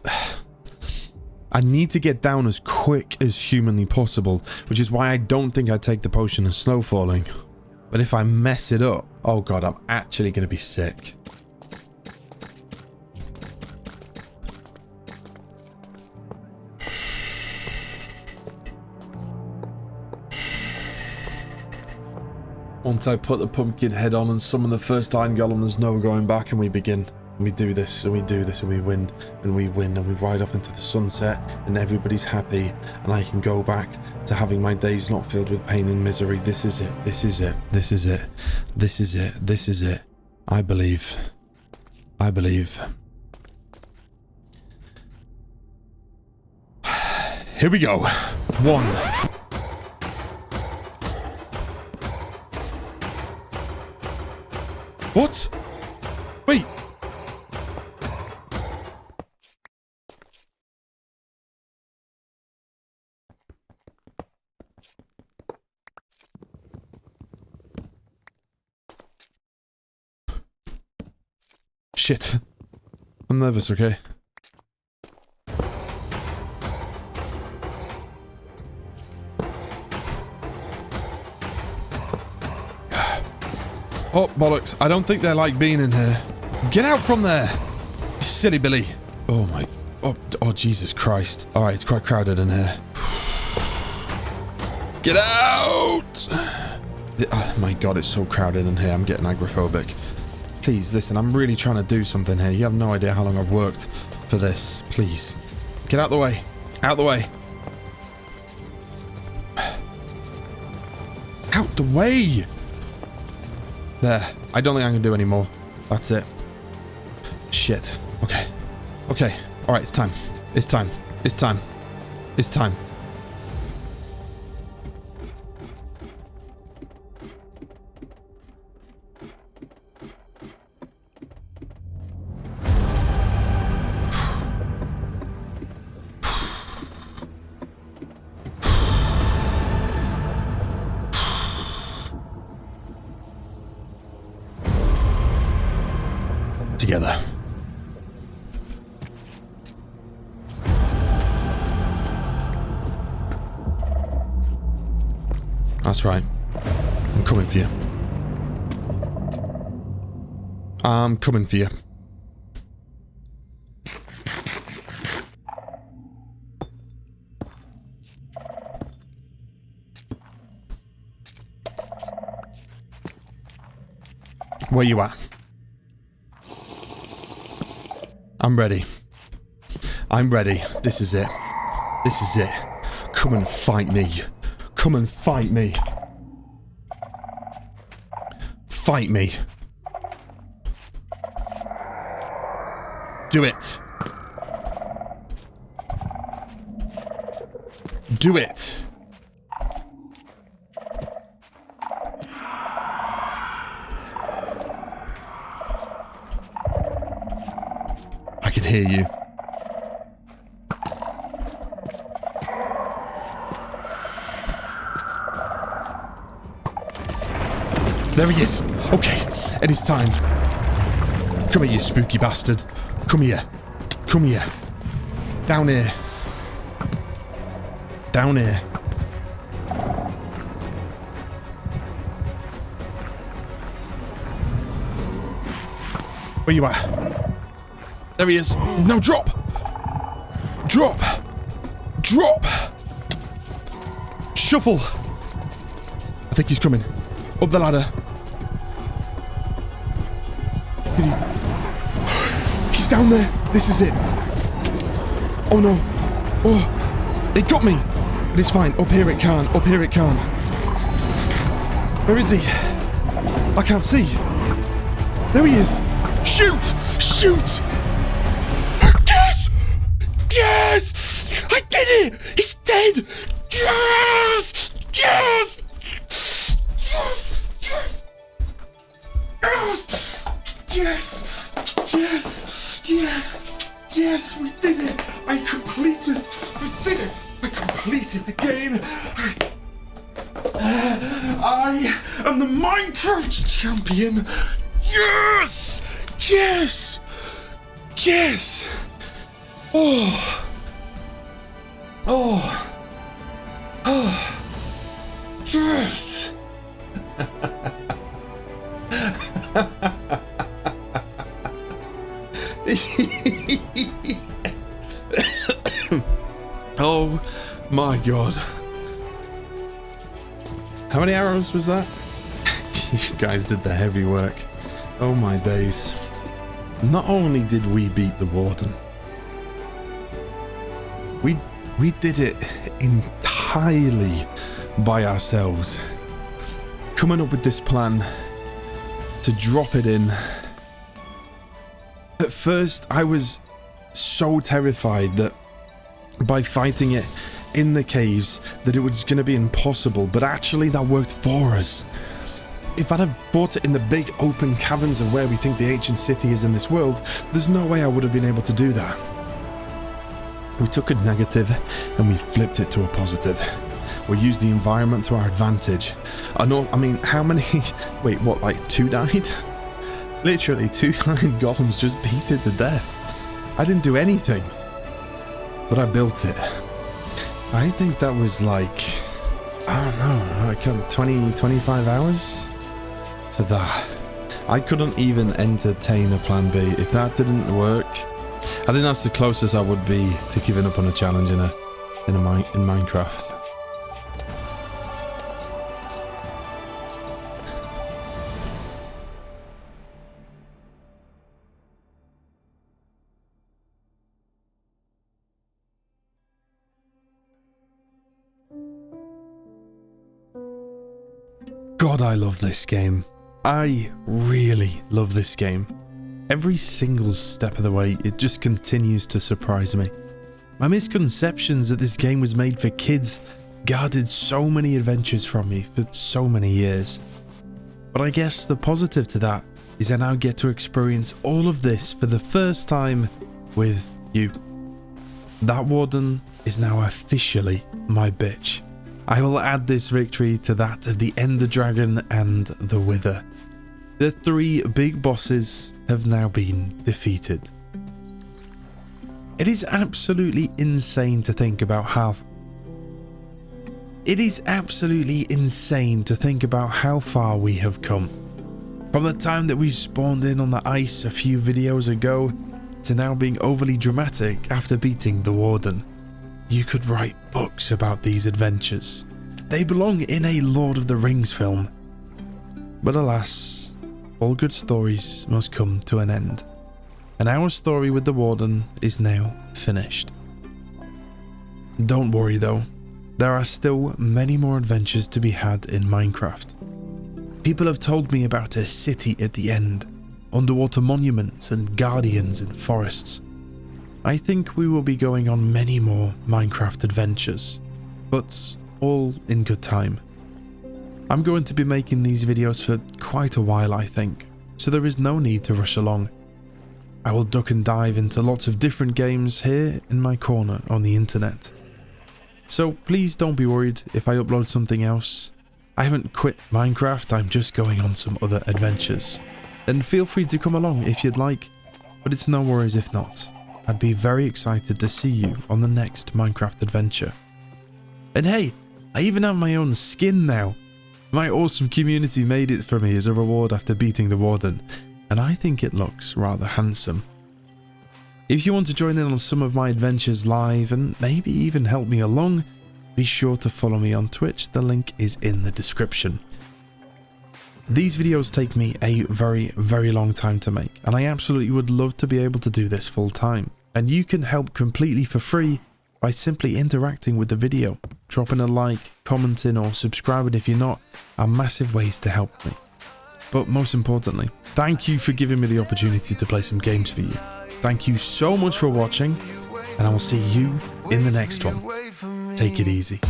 I need to get down as quick as humanly possible, which is why I don't think I take the potion of slow falling. But if I mess it up, oh god, I'm actually going to be sick. Once I put the pumpkin head on and summon the first iron golem, there's no going back, and we begin. And we do this, and we do this, and we win, and we win, and we ride off into the sunset, and everybody's happy, and I can go back to having my days not filled with pain and misery. This is it. This is it. This is it. This is it. This is it. I believe. I believe. Here we go. 1. What? Wait. Shit. I'm nervous, okay? Oh, bollocks. I don't think they like being in here. Get out from there! Silly Billy. Oh my... Oh, Jesus Christ. Alright, it's quite crowded in here. Get out! Oh my god, it's so crowded in here. I'm getting agoraphobic. Please, listen, I'm really trying to do something here. You have no idea how long I've worked for this. Please. Get out the way. Out the way. Out the way! There. I don't think I can do any more. That's it. Shit. Okay. Okay. Alright, it's time. It's time. It's time. It's time. Together. That's right. I'm coming for you. I'm coming for you. Where you at? I'm ready. I'm ready. This is it. This is it. Come and fight me. Come and fight me. Fight me. Do it. Do it. I can hear you. There he is. Okay, it is time. Come here, you spooky bastard. Come here. Come here. Down here. Down here. Where you at? There he is. No, drop. Drop. Drop. Shuffle. I think he's coming. Up the ladder. Did he? He's down there. This is it. Oh no. Oh. It got me. But it's fine. Up here it can't. Up here it can't. Where is he? I can't see. There he is. Shoot! Shoot! Yes! Yes! I did it! He's dead! Yes! Yes! Yes! Yes! Yes! Yes! We did it! I completed! We did it! I completed the game! I am the Minecraft champion! Yes! Yes! Yes! Oh. Oh. Oh. Yes. Oh my god. How many arrows was that? You guys did the heavy work. Oh my days. Not only did we beat the Warden, we did it entirely by ourselves. Coming up with this plan to drop it in. At first, I was so terrified that by fighting it in the caves that it was going to be impossible, but actually that worked for us. If I'd have fought it in the big open caverns of where we think the ancient city is in this world, there's no way I would have been able to do that. We took a negative and we flipped it to a positive. We used the environment to our advantage. I mean, how many... Wait, what, like 2 died? Literally 2 giant golems just beat it to death. I didn't do anything. But I built it. I think that was like... I don't know, like 20, 25 hours? For that. I couldn't even entertain a plan B. If that didn't work... I think that's the closest I would be to giving up on a challenge in Minecraft. God, I love this game. I really love this game. Every single step of the way, it just continues to surprise me. My misconceptions that this game was made for kids guarded so many adventures from me for so many years. But I guess the positive to that is I now get to experience all of this for the first time with you. That Warden is now officially my bitch. I will add this victory to that of the Ender Dragon and the Wither. The 3 big bosses have now been defeated. It is absolutely insane to think about how... far we have come. From the time that we spawned in on the ice a few videos ago, to now being overly dramatic after beating the Warden. You could write books about these adventures. They belong in a Lord of the Rings film. But alas, all good stories must come to an end. And our story with the Warden is now finished. Don't worry though, there are still many more adventures to be had in Minecraft. People have told me about a city at the end, underwater monuments and guardians in forests. I think we will be going on many more Minecraft adventures, but all in good time. I'm going to be making these videos for quite a while, I think, so there is no need to rush along. I will duck and dive into lots of different games here in my corner on the internet. So please don't be worried if I upload something else. I haven't quit Minecraft, I'm just going on some other adventures. And feel free to come along if you'd like, but it's no worries if not. I'd be very excited to see you on the next Minecraft adventure. And hey, I even have my own skin now. My awesome community made it for me as a reward after beating the Warden, and I think it looks rather handsome. If you want to join in on some of my adventures live and maybe even help me along, be sure to follow me on Twitch, the link is in the description. These videos take me a very long time to make, and I absolutely would love to be able to do this full time. And you can help completely for free by simply interacting with the video. Dropping a like, commenting or subscribing if you're not are massive ways to help me. But most importantly, thank you for giving me the opportunity to play some games for you. Thank you so much for watching, and I will see you in the next one. Take it easy.